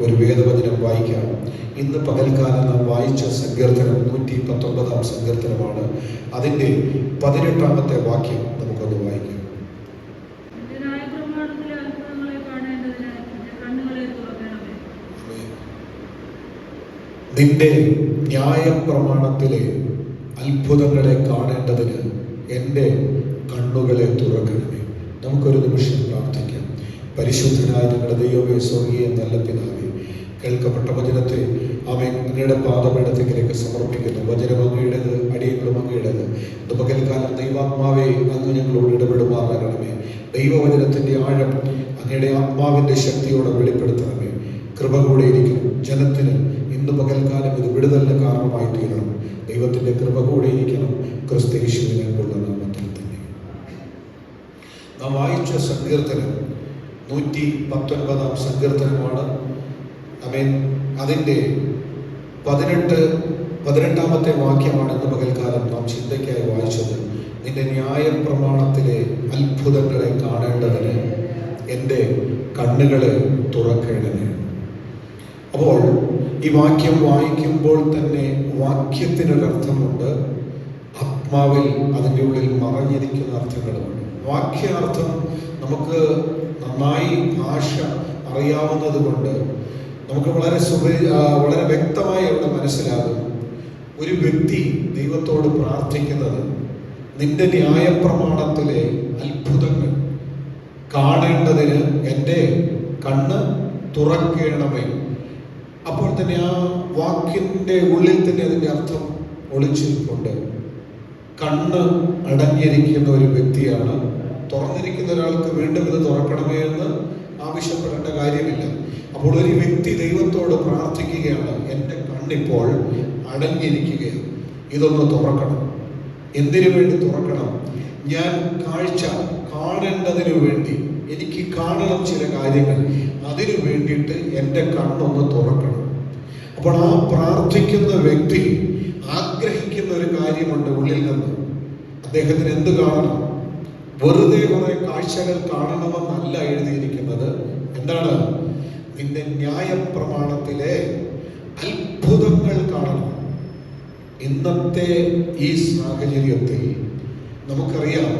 ഒരു വേദവചനം വായിക്കാം. ഇന്ന് പകൽക്കാലം നാം വായിച്ച സങ്കീർത്തനം 119 സങ്കീർത്തനമാണ്. അതിൻ്റെ 18 വാക്യം നമുക്കൊന്ന് വായിക്കാം. നിന്റെ ന്യായപ്രമാണത്തിലെ അത്ഭുതങ്ങളെ കാണേണ്ടതിന് എൻ്റെ കണ്ണുകളെ തുറക്കണമേ. നമുക്കൊരു നിമിഷം പ്രാർത്ഥിക്കാം. പരിശുദ്ധനായ ഞങ്ങളുടെ ദൈവമേ, സ്വർഗീയ നല്ല പിതാവേ, കേൾക്കപ്പെട്ട വചനത്തെ അങ്ങയുടെ പാദപീഠത്തിലേക്ക് സമർപ്പിക്കുന്നു. വചനം അങ്ങയുടേത്, അടിയങ്ങളും അങ്ങയുടേത്. ഇത് പകൽക്കാലം ദൈവാത്മാവേ അങ്ങ് ഞങ്ങളോട് ഇടപെടുമാറാകണമേ. ദൈവവചനത്തിൻ്റെ ആഴം അങ്ങയുടെ ആത്മാവിൻ്റെ ശക്തിയോടെ വെളിപ്പെടുത്തണമേ. കൃപ കൂടെ ഇരിക്കണം. ജനത്തിന് ഇന്ന് പകൽക്കാലം ഇത് വിടുതലിന് കാരണമായി തീരണം. ദൈവത്തിൻ്റെ കൃപ കൂടെ ഇരിക്കണം. ക്രിസ്തയേശുവിനെ കൊള്ള നാമത്തിൽ തന്നെ. നാം വായിച്ച സങ്കീർത്തനം 119 സങ്കീർത്തനമാണ്. അതിൻ്റെ 18 വാക്യമാണ് ഇന്ന് പകൽക്കാലം നാം ചിന്തയ്ക്കായി വായിച്ചത്. നിന്റെ ന്യായപ്രമാണത്തിലെ അത്ഭുതങ്ങളെ കാണേണ്ടതിന് എൻ്റെ കണ്ണുകളെ തുറക്കേണ്ടതിന്. അപ്പോൾ ഈ വാക്യം വായിക്കുമ്പോൾ തന്നെ വാക്യത്തിനൊരർത്ഥമുണ്ട്, ആത്മാവിൽ അതിൻ്റെ ഉള്ളിൽ മറഞ്ഞിരിക്കുന്ന അർത്ഥങ്ങളുമുണ്ട്. വാക്യാർത്ഥം നമുക്ക് നന്നായി ഭാഷ അറിയാവുന്നത് കൊണ്ട് നമുക്ക് വളരെ വ്യക്തമായി അവിടെ മനസ്സിലാകും. ഒരു വ്യക്തി ദൈവത്തോട് പ്രാർത്ഥിക്കുന്നത് നിന്റെ ന്യായപ്രമാണത്തിലെ അത്ഭുതങ്ങൾ കാണേണ്ടതിന് എൻ്റെ കണ്ണ് തുറക്കേണമേ. അപ്പോൾ തന്നെ ആ വാക്കിൻ്റെ ഉള്ളിൽ തന്നെ അതിൻ്റെ അർത്ഥം ഒളിച്ചിരിപ്പുണ്ട്. കണ്ണ് അടഞ്ഞിരിക്കുന്ന ഒരു വ്യക്തിയാണ്. തുറന്നിരിക്കുന്ന ഒരാൾക്ക് വീണ്ടും ഇത് തുറക്കണമേ എന്ന് ആവശ്യപ്പെടേണ്ട കാര്യമില്ല. അപ്പോൾ ഒരു വ്യക്തി ദൈവത്തോട് പ്രാർത്ഥിക്കുകയാണ്, എൻ്റെ കണ്ണിപ്പോൾ അടഞ്ഞിരിക്കുകയാണ്, ഇതൊന്ന് തുറക്കണം. എന്തിനു വേണ്ടി തുറക്കണം? ഞാൻ കാഴ്ച കാണേണ്ടതിനു വേണ്ടി, എനിക്ക് കാണണം ചില കാര്യങ്ങൾ, അതിനു വേണ്ടിയിട്ട് എൻ്റെ കണ്ണൊന്ന് തുറക്കണം. അപ്പോൾ ആ പ്രാർത്ഥിക്കുന്ന വ്യക്തി ആഗ്രഹിക്കുന്ന ഒരു കാര്യമുണ്ട് ഉള്ളിൽ നിന്ന്. അദ്ദേഹത്തിന് എന്ത് കാണണം? വെറുതെ കുറെ കാഴ്ചകൾ കാണണമെന്നല്ല എഴുതിയിരിക്കുന്നത്. എന്താണ്? നിന്റെ ന്യായപ്രമാണത്തിലെ അത്ഭുതങ്ങൾ കാണണം. ഇന്നത്തെ ഈ സാഹചര്യത്തിൽ നമുക്കറിയാം,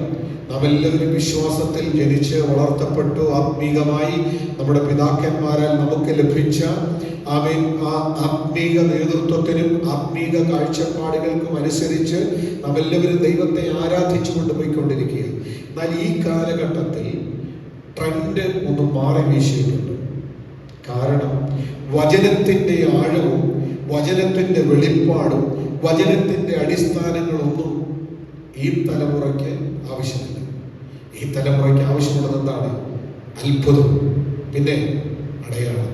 നാം എല്ലാവരും വിശ്വാസത്തിൽ ജനിച്ച് വളർത്തപ്പെട്ടു. ആത്മീകമായി നമ്മുടെ പിതാക്കന്മാരാൽ നമുക്ക് ലഭിച്ച ആ ആത്മീക നേതൃത്വത്തിനും ആത്മീക കാഴ്ചപ്പാടുകൾക്കും അനുസരിച്ച് നാം എല്ലാവരും ദൈവത്തെ ആരാധിച്ചു കൊണ്ടുപോയിക്കൊണ്ടിരിക്കുക. എന്നാൽ ഈ കാലഘട്ടത്തിൽ ട്രെൻഡ് ഒന്ന് മാറി വീശിയിട്ടുണ്ട്. കാരണം വചനത്തിൻ്റെ ആഴവും വചനത്തിൻ്റെ വെളിപ്പാടും വചനത്തിൻ്റെ അടിസ്ഥാനങ്ങളൊന്നും ഈ തലമുറയ്ക്ക് ആവശ്യമില്ല. ഈ തലമുറയ്ക്ക് ആവശ്യമുള്ളത് എന്താണ്? അത്ഭുതം, പിന്നെ അടയാളം.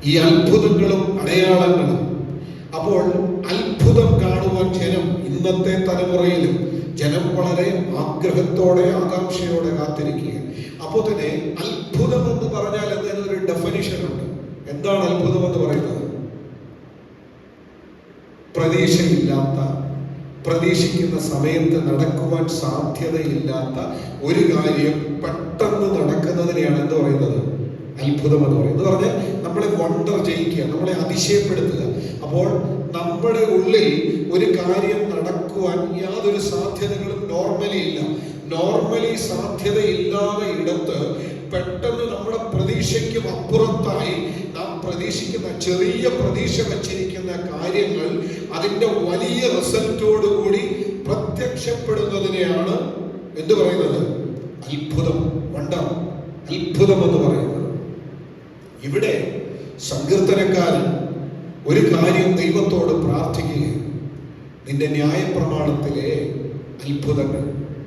ഈ അത്ഭുതങ്ങളും അടയാളങ്ങളും. അപ്പോൾ അത്ഭുതം കാണുവാൻ ജനം, ഇന്നത്തെ തലമുറയിലും ജനം വളരെ ആഗ്രഹത്തോടെ ആകാംക്ഷയോടെ കാത്തിരിക്കുക. അപ്പോൾ തന്നെ അത്ഭുതം എന്ന് പറഞ്ഞാൽ അതിനൊരു ഡെഫിനിഷൻ ഉണ്ട്. എന്താണ് അത്ഭുതം എന്ന് പറയുന്നത്? പ്രതീക്ഷയില്ലാത്ത, പ്രതീക്ഷിക്കുന്ന സമയത്ത് നടക്കുവാൻ സാധ്യതയില്ലാത്ത ഒരു കാര്യം പെട്ടെന്ന് നടക്കുന്നതിനെയാണ് എന്ത് പറയുന്നത്? അത്ഭുതം എന്ന് പറയുന്നത്. എന്ന് പറഞ്ഞാൽ നമ്മളെ വണ്ടർ ചെയ്യിക്കുക, നമ്മളെ അതിശയപ്പെടുത്തുക. അപ്പോൾ നമ്മുടെ ഉള്ളിൽ ഒരു കാര്യം നടക്കുവാൻ യാതൊരു സാധ്യതകളും നോർമലി ഇല്ല. നോർമലി സാധ്യതയില്ലാതെ ഇടത്ത് പെട്ടെന്ന് നമ്മുടെ പ്രതീക്ഷയ്ക്കും അപ്പുറത്തായി നാം പ്രതീക്ഷിക്കുന്ന, ചെറിയ പ്രതീക്ഷ വച്ചിരിക്കുന്ന കാര്യങ്ങൾ അതിൻ്റെ വലിയ റിസൾട്ടോടുകൂടി പ്രത്യക്ഷപ്പെടുന്നതിനെയാണ് എന്ത് പറയുന്നത്? അത്ഭുതം, വണ്ടർ, അത്ഭുതം എന്ന് പറയുന്നത്. ഇവിടെ സങ്കീർത്തനക്കാരൻ ഒരു കാര്യം ദൈവത്തോട് പ്രാർത്ഥിക്കുകയാണ്, നിന്റെ ന്യായപ്രമാണത്തിലെ അത്ഭുതങ്ങൾ.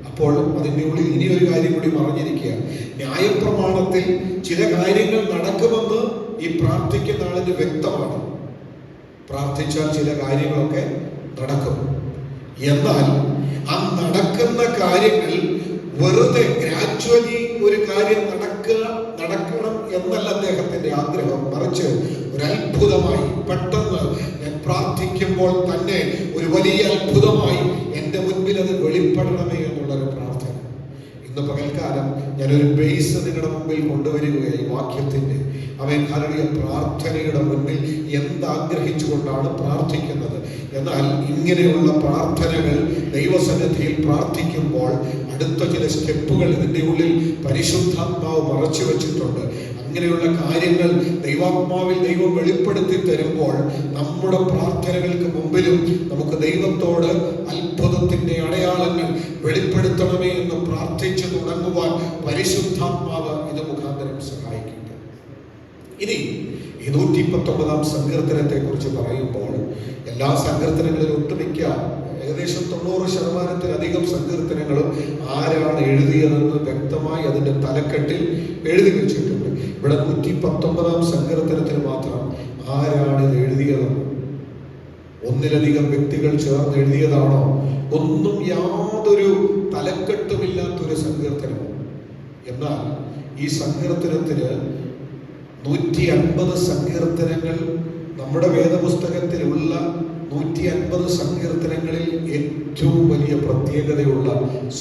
അപ്പോൾ അതിൻ്റെ ഉള്ളിൽ ഇനിയൊരു കാര്യം കൂടി മറഞ്ഞിരിക്കുക. ന്യായപ്രമാണത്തിൽ ചില കാര്യങ്ങൾ നടക്കുമെന്ന് ഈ പ്രാർത്ഥിക്കുന്ന ആളിന് വ്യക്തമാണ്. പ്രാർത്ഥിച്ചാൽ ചില കാര്യങ്ങളൊക്കെ നടക്കും. എന്നാൽ ആ നടക്കുന്ന കാര്യങ്ങൾ വെറുതെ ഗ്രാജുവലി ഒരു കാര്യം നടക്കണം എന്നല്ല അദ്ദേഹത്തിന്റെ ആഗ്രഹം. മറിച്ച് ഒരു അത്ഭുതമായി, പെട്ടെന്ന് ഞാൻ പ്രാർത്ഥിക്കുമ്പോൾ തന്നെ ഒരു വലിയ അത്ഭുതമായി എൻ്റെ മുൻപിൽ അത് വെളിപ്പെടണമേ എന്നുള്ളൊരു പ്രാർത്ഥന. ഇന്ന് ഇന്ന് പകൽക്കാലം ഞാനൊരു ബേസ് നിങ്ങളുടെ മുമ്പിൽ കൊണ്ടുവരികയായി വാക്യത്തിൻ്റെ. അവൻ ഹല്ലേലൂയ പ്രാർത്ഥനയുടെ മുന്നിൽ എന്താഗ്രഹിച്ചുകൊണ്ടാണ് പ്രാർത്ഥിക്കുന്നത്. എന്നാൽ ഇങ്ങനെയുള്ള പ്രാർത്ഥനകൾ ദൈവസന്നിധിയിൽ പ്രാർത്ഥിക്കുമ്പോൾ അടുത്ത ചില സ്റ്റെപ്പുകൾ ഇതിൻ്റെ ഉള്ളിൽ പരിശുദ്ധാത്മാവ് മറച്ചു വെച്ചിട്ടുണ്ട്. അങ്ങനെയുള്ള കാര്യങ്ങൾ ദൈവാത്മാവിൽ ദൈവം വെളിപ്പെടുത്തി തരുമ്പോൾ നമ്മുടെ പ്രാർത്ഥനകൾക്ക് മുമ്പിലും നമുക്ക് ദൈവത്തോട് അത്ഭുതത്തിൻ്റെ അടയാളങ്ങൾ വെളിപ്പെടുത്തണമേ എന്ന് പ്രാർത്ഥിച്ചു തുടങ്ങുവാൻ പരിശുദ്ധാത്മാവ് ഇത് മുഖാന്തരം സഹായിക്കട്ടെ. ഇനി ഈ 119 സങ്കീർത്തനത്തെ കുറിച്ച് പറയുമ്പോൾ എല്ലാ സങ്കീർത്തനങ്ങളിലും ഒട്ടുമിക്ക ഏകദേശം 90% സങ്കീർത്തനങ്ങളും ആരാണ് എഴുതിയതെന്ന് വ്യക്തമായി അതിൻ്റെ തലക്കെട്ടിൽ എഴുതി വെച്ചിട്ടുണ്ട്. ഇവിടെ 119 സങ്കീർത്തനത്തിന് മാത്രം ആരാണ് ഇത് എഴുതിയതെന്ന്, ഒന്നിലധികം വ്യക്തികൾ ചേർന്ന് എഴുതിയതാണോ, ഒന്നും യാതൊരു തലക്കെട്ടുമില്ലാത്തൊരു സങ്കീർത്തനം. എന്നാൽ ഈ സങ്കീർത്തനത്തിന് 150 സങ്കീർത്തനങ്ങൾ നമ്മുടെ വേദപുസ്തകത്തിലുള്ള 150 സങ്കീർത്തനങ്ങളിൽ ഏറ്റവും വലിയ പ്രത്യേകതയുള്ള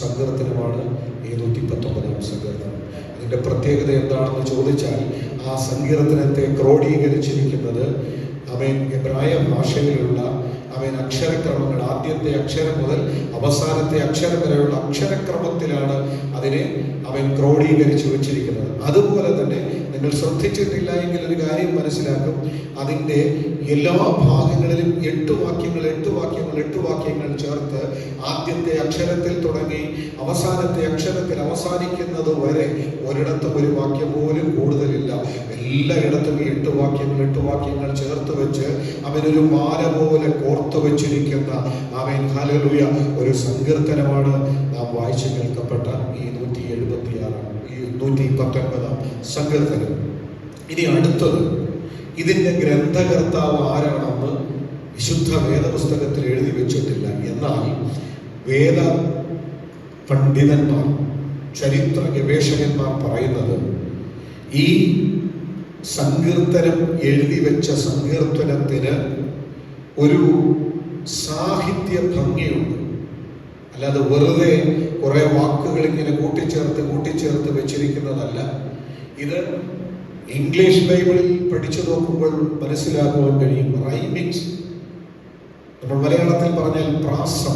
സങ്കീർത്തനമാണ് ഈ 119 സങ്കീർത്തനം. അതിൻ്റെ പ്രത്യേകത എന്താണെന്ന് ചോദിച്ചാൽ ആ സങ്കീർത്തനത്തെ ക്രോഡീകരിച്ചിരിക്കുന്നത് അവൻ എബ്രായ ഭാഷയിലുള്ള അവൻ അക്ഷരക്രമങ്ങൾ, ആദ്യത്തെ അക്ഷരം മുതൽ അവസാനത്തെ അക്ഷരം വരെയുള്ള അക്ഷരക്രമത്തിലാണ് അതിനെ അവൻ ക്രോഡീകരിച്ചു വെച്ചിരിക്കുന്നത്. അതുപോലെ തന്നെ നിങ്ങൾ ശ്രദ്ധിച്ചിട്ടില്ല എങ്കിൽ ഒരു കാര്യം മനസ്സിലാക്കും, അതിൻ്റെ എല്ലാ ഭാഗങ്ങളിലും 8 വാക്യങ്ങൾ ചേർത്ത് ആദ്യത്തെ അക്ഷരത്തിൽ തുടങ്ങി അവസാനത്തെ അക്ഷരത്തിൽ അവസാനിക്കുന്നത് വരെ ഒരിടത്തും ഒരു വാക്യം പോലും കൂടുതലില്ല. എല്ലായിടത്തും 8 വാക്യങ്ങൾ ചേർത്ത് വെച്ച് അവനൊരു മാല പോലെ കോർത്തു വെച്ചിരിക്കുന്ന അവൻ ഹല്ലേലൂയ ഒരു സങ്കീർത്തനമാണ് നാം വായിച്ചു കേൾക്കപ്പെട്ട ഈ 119 സങ്കീർത്തനം. ഇനി അടുത്തത്, ഇതിൻ്റെ ഗ്രന്ഥകർത്താവ് ആരാണെന്ന് വിശുദ്ധ വേദപുസ്തകത്തിൽ എഴുതി വെച്ചിട്ടില്ല. എന്നാൽ വേദ പണ്ഡിതന്മാർ, ചരിത്ര ഗവേഷകന്മാർ പറയുന്നത് ഈ സങ്കീർത്തനം എഴുതി വെച്ച സങ്കീർത്തനത്തിന് ഒരു സാഹിത്യ ഭംഗിയുണ്ട്. അല്ലാതെ വെറുതെ കുറെ വാക്കുകൾ ഇങ്ങനെ കൂട്ടിച്ചേർത്ത് വെച്ചിരിക്കുന്നതല്ല. ഇത് ഇംഗ്ലീഷ് ബൈബിളിൽ പഠിച്ചു നോക്കുമ്പോൾ മനസ്സിലാക്കുവാൻ കഴിയും. റൈമിങ്സ്, നമ്മൾ മലയാളത്തിൽ പറഞ്ഞാൽ പ്രാസം,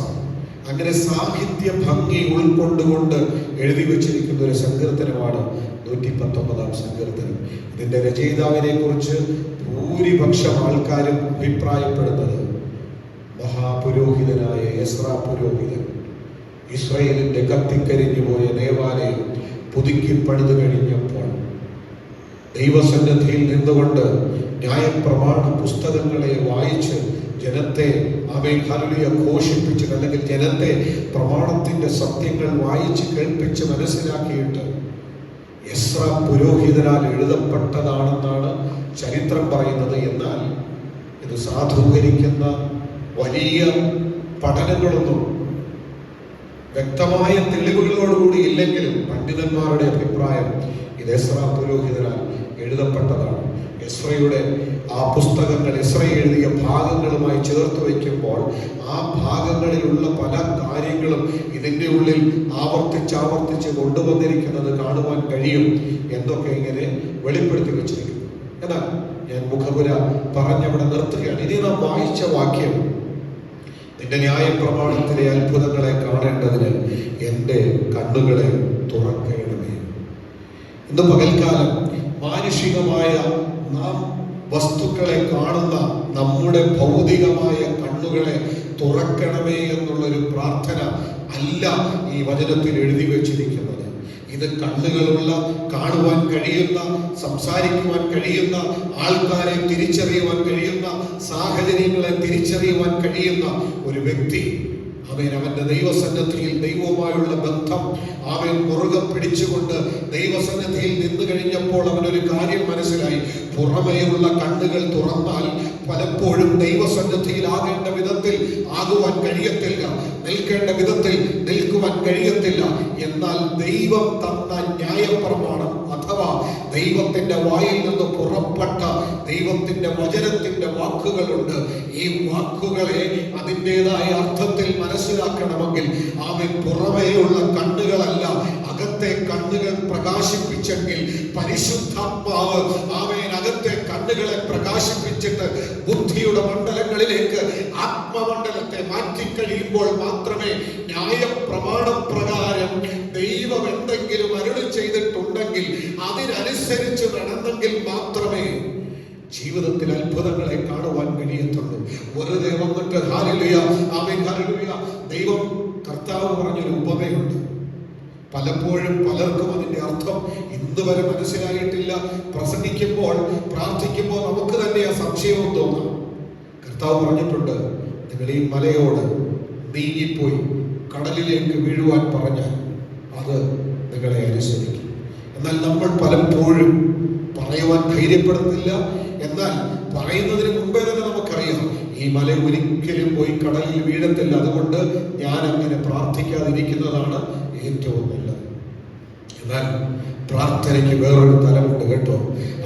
അങ്ങനെ സാഹിത്യ ഭംഗി ഉൾക്കൊണ്ടുകൊണ്ട് എഴുതി വെച്ചിരിക്കുന്ന ഒരു സങ്കീർത്തനമാണ് 119 സങ്കീർത്തനം. ഇതിന്റെ രചയിതാവിനെ കുറിച്ച് ഭൂരിപക്ഷം ആൾക്കാരും അഭിപ്രായപ്പെടുന്നത് മഹാപുരോഹിതനായ എസ്രാ പുരോഹിതൻ ഇസ്രായേലിന്റെ കത്തിക്കരിഞ്ഞു പോയ ദേവാലയം പുതുക്കി പണിതു കഴിഞ്ഞപ്പോൾ ദൈവസന്നിധിയിൽ നിന്നുകൊണ്ട് ന്യായപ്രമാണ പുസ്തകങ്ങളെ വായിച്ച് ജനത്തെ ഹല്ലേലൂയ ഘോഷിപ്പിച്ചിട്ട്, അല്ലെങ്കിൽ ജനത്തെ പ്രമാണത്തിന്റെ സത്യങ്ങൾ വായിച്ച് കേൾപ്പിച്ച് മനസ്സിലാക്കിയിട്ട് എസ്രാ പുരോഹിതനാൽ എഴുതപ്പെട്ടതാണെന്നാണ് ചരിത്രം പറയുന്നത്. എന്നാൽ ഇത് സാധൂകരിക്കുന്ന വലിയ പഠനങ്ങളൊന്നും വ്യക്തമായ തെളിവുകളോടുകൂടി ഇല്ലെങ്കിലും പണ്ഡിതന്മാരുടെ അഭിപ്രായം ഇത് എസ്രാ പുരോഹിതനാൽ എഴുതപ്പെട്ടതാണ്. എസ്രയുടെ ആ പുസ്തകങ്ങൾ, എസ്ര എഴുതിയ ഭാഗങ്ങളുമായി ചേർത്ത് വയ്ക്കുമ്പോൾ ആ ഭാഗങ്ങളിലുള്ള പല കാര്യങ്ങളും ഇതിൻ്റെ ഉള്ളിൽ ആവർത്തിച്ച് കൊണ്ടുവന്നിരിക്കുന്നത് കാണുവാൻ കഴിയും. എന്തൊക്കെ ഇങ്ങനെ വെളിപ്പെടുത്തി വെച്ചിരിക്കുന്നു. എന്നാൽ ഞാൻ മുഖപുര പറഞ്ഞവിടെ നിർത്തുകയാണ്. ഇനി നാം വായിച്ച വാക്യം, നിന്റെ ന്യായപ്രമാണത്തിലെ അത്ഭുതങ്ങളെ കാണേണ്ടതിന് എൻ്റെ കണ്ണുകളെ തുറക്കണമേ. ഇന്ന് പകൽക്കാലം മാനുഷികമായ നാം വസ്തുക്കളെ കാണുന്ന നമ്മുടെ ഭൗതികമായ കണ്ണുകളെ തുറക്കണമേ എന്നുള്ളൊരു പ്രാർത്ഥന അല്ല ഈ വചനത്തിൽ എഴുതി വെച്ചിരിക്കുന്നത്. ഇത് കണ്ണുകളുള്ള, കാണുവാൻ കഴിയുന്ന, സംസാരിക്കുവാൻ കഴിയുന്ന, ആൾക്കാരെ തിരിച്ചറിയുവാൻ കഴിയുന്ന, സാഹചര്യങ്ങളെ തിരിച്ചറിയുവാൻ കഴിയുന്ന ഒരു വ്യക്തി അവന്റെ ദൈവസന്നിധിയിൽ ദൈവവുമായുള്ള ബന്ധം അവൻ മുറുകെ പിടിച്ചുകൊണ്ട് ദൈവസന്നിധിയിൽ നിന്ന് കഴിഞ്ഞപ്പോൾ അവനൊരു കാര്യം മനസ്സിലായി. പുറമേയുള്ള കണ്ണുകൾ തുറന്നാൽ പലപ്പോഴും ദൈവസന്നിധിയിൽ ആകേണ്ട വിധത്തിൽ ആകുവാൻ കഴിയത്തില്ല, നിൽക്കേണ്ട വിധത്തിൽ നിൽക്കുവാൻ കഴിയത്തില്ല. എന്നാൽ ദൈവം തന്ന ന്യായപ്രമാണം അഥവാ ദൈവത്തിന്റെ വായിൽ നിന്ന് പുറപ്പെട്ട ദൈവത്തിന്റെ വചനത്തിന്റെ വാക്കുകളുണ്ട്. ഈ വാക്കുകളെ അതിൻ്റെതായ അർത്ഥത്തിൽ മനസ്സിലാക്കണമെങ്കിൽ അവൻ പുറമേയുള്ള കണ്ണുകളല്ല, അകത്തെ കണ്ണുകൾ പ്രകാശിപ്പിച്ചെങ്കിൽ പരിശുദ്ധാത്മാവ് ആമേൻ അകത്തെ കണ്ണുകളെ പ്രകാശിപ്പിച്ചിട്ട് ബുദ്ധിയുടെ മണ്ഡലങ്ങളിലേക്ക് ആത്മമണ്ഡലത്തെ മാറ്റിക്കഴിയുമ്പോൾ മാത്രമേ ന്യായപ്രമാണ പ്രകാരം ദൈവം എന്തെങ്കിലും അരുളി ചെയ്തിട്ടുണ്ടെങ്കിൽ അതിനനുസരിച്ച് നടന്നെങ്കിൽ മാത്രമേ ജീവിതത്തിൽ അത്ഭുതങ്ങളെ കാണുവാൻ കഴിയത്തുള്ളൂ. വെറുതെ വന്നിട്ട് ഹല്ലേലൂയ ആമേൻ ഹല്ലേലൂയ. ദൈവം കർത്താവ് പറഞ്ഞൊരു ഉപമയുണ്ട്. പലപ്പോഴും പലർക്കും അതിന്റെ അർത്ഥം ഇന്ന് വരെ മനസ്സിലായിട്ടില്ല. പ്രസംഗിക്കുമ്പോൾ പ്രാർത്ഥിക്കുമ്പോൾ നമുക്ക് തന്നെ ആ സംശയവും തോന്നാം. കർത്താവ് പറഞ്ഞിട്ടുണ്ട്, നിങ്ങൾ ഈ മലയോട് നീങ്ങിപ്പോയി കടലിലേക്ക് വീഴുവാൻ പറഞ്ഞാൽ അത് നിങ്ങളെ അനുസരിക്കും. എന്നാൽ നമ്മൾ പലപ്പോഴും പറയുവാൻ ധൈര്യപ്പെടുന്നില്ല. എന്നാൽ പറയുന്നതിന് മുമ്പേ തന്നെ നമുക്കറിയാം ഈ മല ഒരിക്കലും പോയി കടലിൽ വീഴത്തില്ല. അതുകൊണ്ട് ഞാൻ അങ്ങനെ പ്രാർത്ഥിക്കാതിരിക്കുന്നതാണ് ഏറ്റവും നല്ലത്. എന്നാൽ പ്രാർത്ഥനയ്ക്ക് വേറൊരു തലമുണ്ട് കേട്ടോ.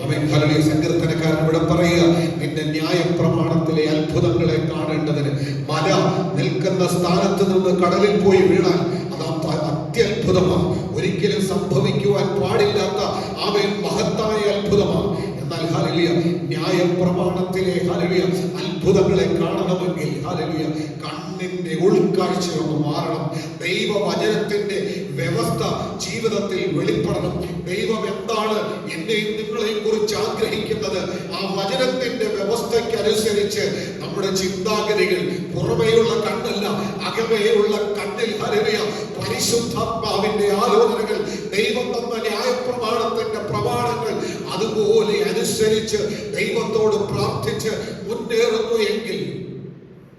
Amen hallelujah. സങ്കീർത്തനക്കാരൻ ഇവിടെ പറയുക, നിന്റെ ന്യായപ്രമാണത്തിലെ അത്ഭുതങ്ങളെ കാണേണ്ടതിന് മല നിൽക്കുന്ന സ്ഥാനത്ത് നിന്ന് കടലിൽ പോയി വീണാൽ അത് അത്യത്ഭുതമാണ്. ഒരിക്കലും സംഭവിക്കുവാൻ പാടില്ലാത്ത ആമേൻ മഹത്തായ അത്ഭുതമാണ്. എന്നാൽ ഹല്ലേലൂയ ന്യായപ്രമാണത്തിലെ ഹല്ലേലൂയ അത്ഭുതങ്ങളെ കാണണമെങ്കിൽ ഹല്ലേലൂയ കണ്ണിന്റെ ഉൾക്കാഴ്ചയൊന്ന് മാറണം. ദൈവവചനത്തിന്റെ വ്യവസ്ഥ ജീവിതത്തിൽ വെളിപ്പെടണം. ദൈവം എന്താണ് എന്നെയും നിങ്ങളെയും കുറിച്ച് ആഗ്രഹിക്കുന്നത്, ആ വചനത്തിന്റെ വ്യവസ്ഥയ്ക്ക് അനുസരിച്ച് നമ്മുടെ ചിന്താഗതികൾ പുറമേയുള്ള കണ്ണല്ല അകമേയുള്ള കണ്ണിൽ ഹല്ലേലൂയ പരിശുദ്ധാത്മാവിന്റെ ആലോചനകൾ, ദൈവം തന്ന ന്യായപ്രമാണത്തിന്റെ പ്രമാണങ്ങൾ അതുപോലെ അനുസരിച്ച് ദൈവത്തോട് പ്രാർത്ഥിച്ച് മുന്നേറുന്നു എങ്കിൽ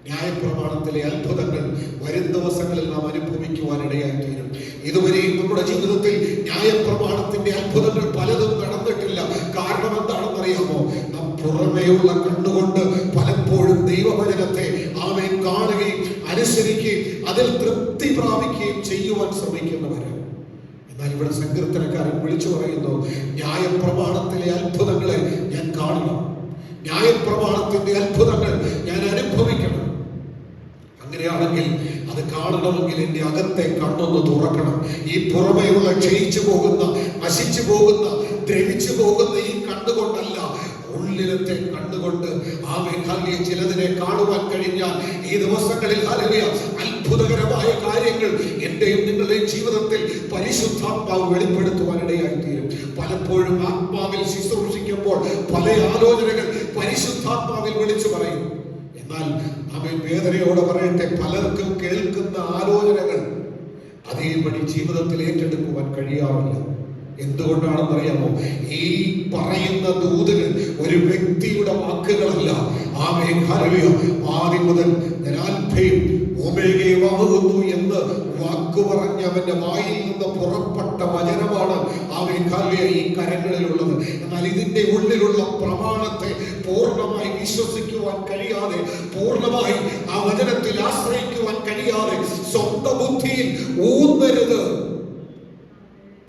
ന്യായപ്രമാണത്തിലെ അത്ഭുതങ്ങൾ വരും ദിവസങ്ങളിൽ നാം അനുഭവിക്കുവാൻ ഇടയായിത്തീരും. ഇതുവരെയും നമ്മുടെ ജീവിതത്തിൽ ന്യായപ്രമാണത്തിന്റെ അത്ഭുതങ്ങൾ പലതും നടന്നിട്ടില്ല. കാരണം എന്താണെന്നറിയാമോ? നാം പുറമേയുള്ള കണ്ണുകൊണ്ട് പലപ്പോഴും ദൈവവചനത്തെ ആമേൻ കാണുകയും അനുസരിക്കുകയും അതിൽ തൃപ്തി പ്രാപിക്കുകയും ചെയ്യുവാൻ ശ്രമിക്കുന്നവരാണ്. എന്നാൽ ഇവിടെ സങ്കീർത്തനക്കാരൻ വിളിച്ചു പറയുന്നു, ന്യായപ്രമാണത്തിലെ അത്ഭുതങ്ങളെ ഞാൻ കാണണം, ന്യായപ്രമാണത്തിന്റെ അത്ഭുതങ്ങൾ ഞാൻ അനുഭവിക്കണം. അങ്ങനെയാണെങ്കിൽ അത് കാണണമെങ്കിൽ എന്റെ അകത്തെ കണ്ണൊന്ന് തുറക്കണം. ഈ പുറമേയുള്ള ക്ഷയിച്ചു പോകുന്ന, നശിച്ചു പോകുന്ന, ദ്രവിച്ചു പോകുന്ന ഈ കണ്ണുകൊണ്ടല്ല, ഉള്ളിലത്തെ കണ്ണുകൊണ്ട് ആമേൻ ഹല്ലേലൂയ ചിലതിനെ കാണുവാൻ കഴിഞ്ഞാൽ ഈ ദിവസങ്ങളിൽ ഹല്ലേലൂയ അത്ഭുതകരമായ കാര്യങ്ങൾ എന്റെയും നിങ്ങളുടെയും ജീവിതത്തിൽ പരിശുദ്ധാത്മാവ് വെളിപ്പെടുത്തുവാൻ ഇടയായിത്തീരും. പലപ്പോഴും ആത്മാവിൽ ശുശ്രൂഷിക്കുമ്പോൾ പല ആലോചനകൾ പരിശുദ്ധാത്മാവിൽ വിളിച്ചു പറയും. എന്നാൽ അവൻ വേദനയോടെ പറയട്ടെ, പലർക്കും കേൾക്കുന്ന ആലോചനകൾ അതേപടി ജീവിതത്തിൽ ഏറ്റെടുക്കുവാൻ കഴിയാറില്ല. എന്തുകൊണ്ടാണെന്നറിയാമോ? ഈ പറയുന്ന ദൂതുകൾ ഒരു വ്യക്തിയുടെ വാക്കുകളല്ല. Amen hallelujah. ആദ്യം മുതൽ ഞാൻ ആൽഫയും ഒമേഗയുമാകുന്നു എന്ന് വാക്കു പറഞ്ഞ അവന്റെ വായിൽ നിന്ന് പുറപ്പെട്ട വചനമാണ് ആമേൻ ഹല്ലേലൂയ ഈ കരങ്ങളിലുള്ളത്. എന്നാൽ ഇതിന്റെ ഉള്ളിലുള്ള പ്രമാണത്തെ പൂർണ്ണമായി വിശ്വസിക്കുവാൻ കഴിയാതെ, പൂർണ്ണമായി ആ വചനത്തിൽ ആശ്രയിക്കുവാൻ കഴിയാതെ സ്വന്തം ബുദ്ധിയിൽ ഊന്നരുത്.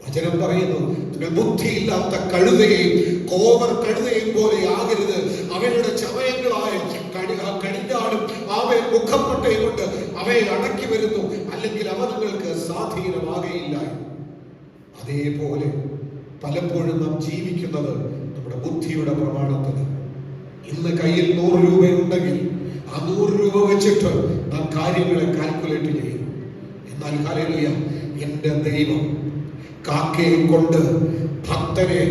വചനം പറയുന്നു, നിങ്ങൾ ബുദ്ധിയില്ലാത്ത കഴുതയെയും കോവർ കഴുതയെയും പോലെ ആകരുത്. അവയുടെ ചമയങ്ങളായ കടിഞ്ഞാടും അവയെ മുഖപ്പട്ടയും കൊണ്ട് അവയെ അടക്കി വരുന്നു, അല്ലെങ്കിൽ അവ നിങ്ങൾക്ക് സ്വാധീനമാകയില്ല. അതേപോലെ പലപ്പോഴും നാം ജീവിക്കുന്നത് നമ്മുടെ ബുദ്ധിയുടെ പ്രമാണത്തിന്. ഇന്ന് കയ്യിൽ 100 രൂപയുണ്ടെങ്കിൽ ആ 100 രൂപ വെച്ചിട്ട് നാം കാര്യങ്ങളെ കാൽക്കുലേറ്റ് ചെയ്യും. എന്നാൽ ഹല്ലേലൂയ എന്റെ ദൈവം കാക്കയെ കൊണ്ട് ഭക്തനെ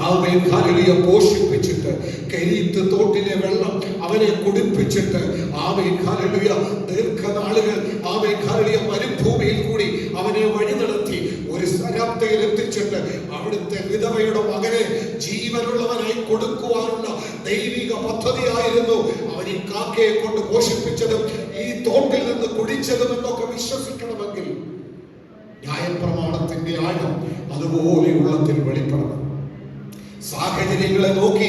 ആമേൻ ഹല്ലേലൂയ പോഷിപ്പിച്ചിട്ട്, കെരീത്ത് തോട്ടിലെ വെള്ളം അവനെ കുടിപ്പിച്ചിട്ട്, ആമേൻ ഹല്ലേലൂയ ദീർഘനാളുകൾ ആമേൻ ഹല്ലേലൂയ മരുഭൂമിയിൽ കൂടി അവനെ വഴി നടത്തി ഒരു സരാപ്തയിൽ എത്തിച്ചിട്ട് അവിടുത്തെ വിധവയുടെ മകനെ ജീവനുള്ളവനായി കൊടുക്കുവാനുള്ള ദൈവിക പദ്ധതിയായിരുന്നു അവൻ ഈ കാക്കയെ കൊണ്ട് പോഷിപ്പിച്ചതും ഈ തോട്ടിൽ നിന്ന് കുടിച്ചതും എന്നൊക്കെ വിശ്വസിക്കണമെങ്കിൽ ന്യായപ്രമാണത്തിന്റെ ആഴം അതുപോലെ ഉള്ളത്തിൽ വെളിപ്പെടണം. സാഹചര്യങ്ങളെ നോക്കി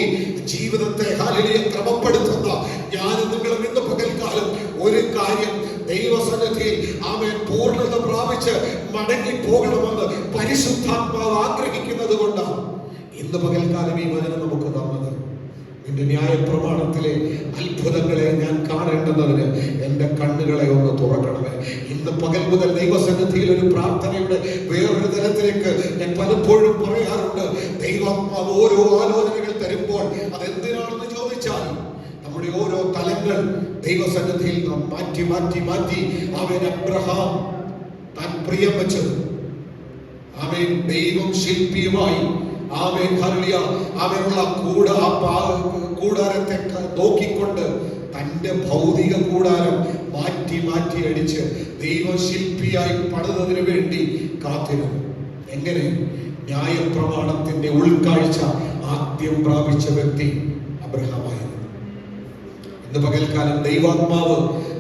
ജീവിതത്തെ ഹല്ലേലൂയ ക്രമപ്പെടുത്തുന്ന ഞാനും നിങ്ങളും ഇന്ന് പകൽക്കാലം ഒരു കാര്യം ദൈവസന്നിധിയിൽ ആമേൻ പൂർണ്ണത പ്രാപിച്ച് മടങ്ങി പോകണമെന്ന് പരിശുദ്ധാത്മാവ് ആഗ്രഹിക്കുന്നത് കൊണ്ടാണ് ഇന്ന് പകൽക്കാലം ഈ വചനം നമുക്ക് തന്നത്. നിന്റെ ന്യായപ്രമാണത്തിലെ അത്ഭുതങ്ങളെ ഞാൻ കാണേണ്ടുന്നതിന് എൻ്റെ കണ്ണുകളെ ഒന്ന് തുറക്കണമേ. ഇന്ന് പകൽ മുതൽ ദൈവസന്നിധിയിൽ ഒരു പ്രാർത്ഥനയുടെ വേറൊരു തലത്തിലേക്ക് ഞാൻ പലപ്പോഴും പറയാറുണ്ട്. ദൈവാത്മാവ് ഓരോ ആലോചനകൾ തരുമ്പോൾ അതെന്തിനാണെന്ന് ചോദിച്ചാൽ നമ്മുടെ ഓരോ തലങ്ങൾ ദൈവസന്നിധിയിൽ നാം മാറ്റി മാറ്റി മാറ്റി അവൻ അബ്രഹാം താൻ പ്രിയം വെച്ചത്, അവൻ ദൈവം ശില്പിയുമായി അവനുള്ള കൂടാരത്തെ നോക്കിക്കൊണ്ട് തന്റെ ഭൗതിക കൂടാരം മാറ്റി മാറ്റി അടിച്ച് ദൈവശില്പിയായി പണിതതിനു വേണ്ടി കാത്തിരുന്നു. എങ്ങനെ? ന്യായപ്രമാണത്തിന്റെ ഉൾക്കാഴ്ച ആദ്യം പ്രാപിച്ച വ്യക്തി അബ്രഹാമായിരുന്നു. ഇന്ന് പകൽക്കാലം ദൈവാത്മാവ്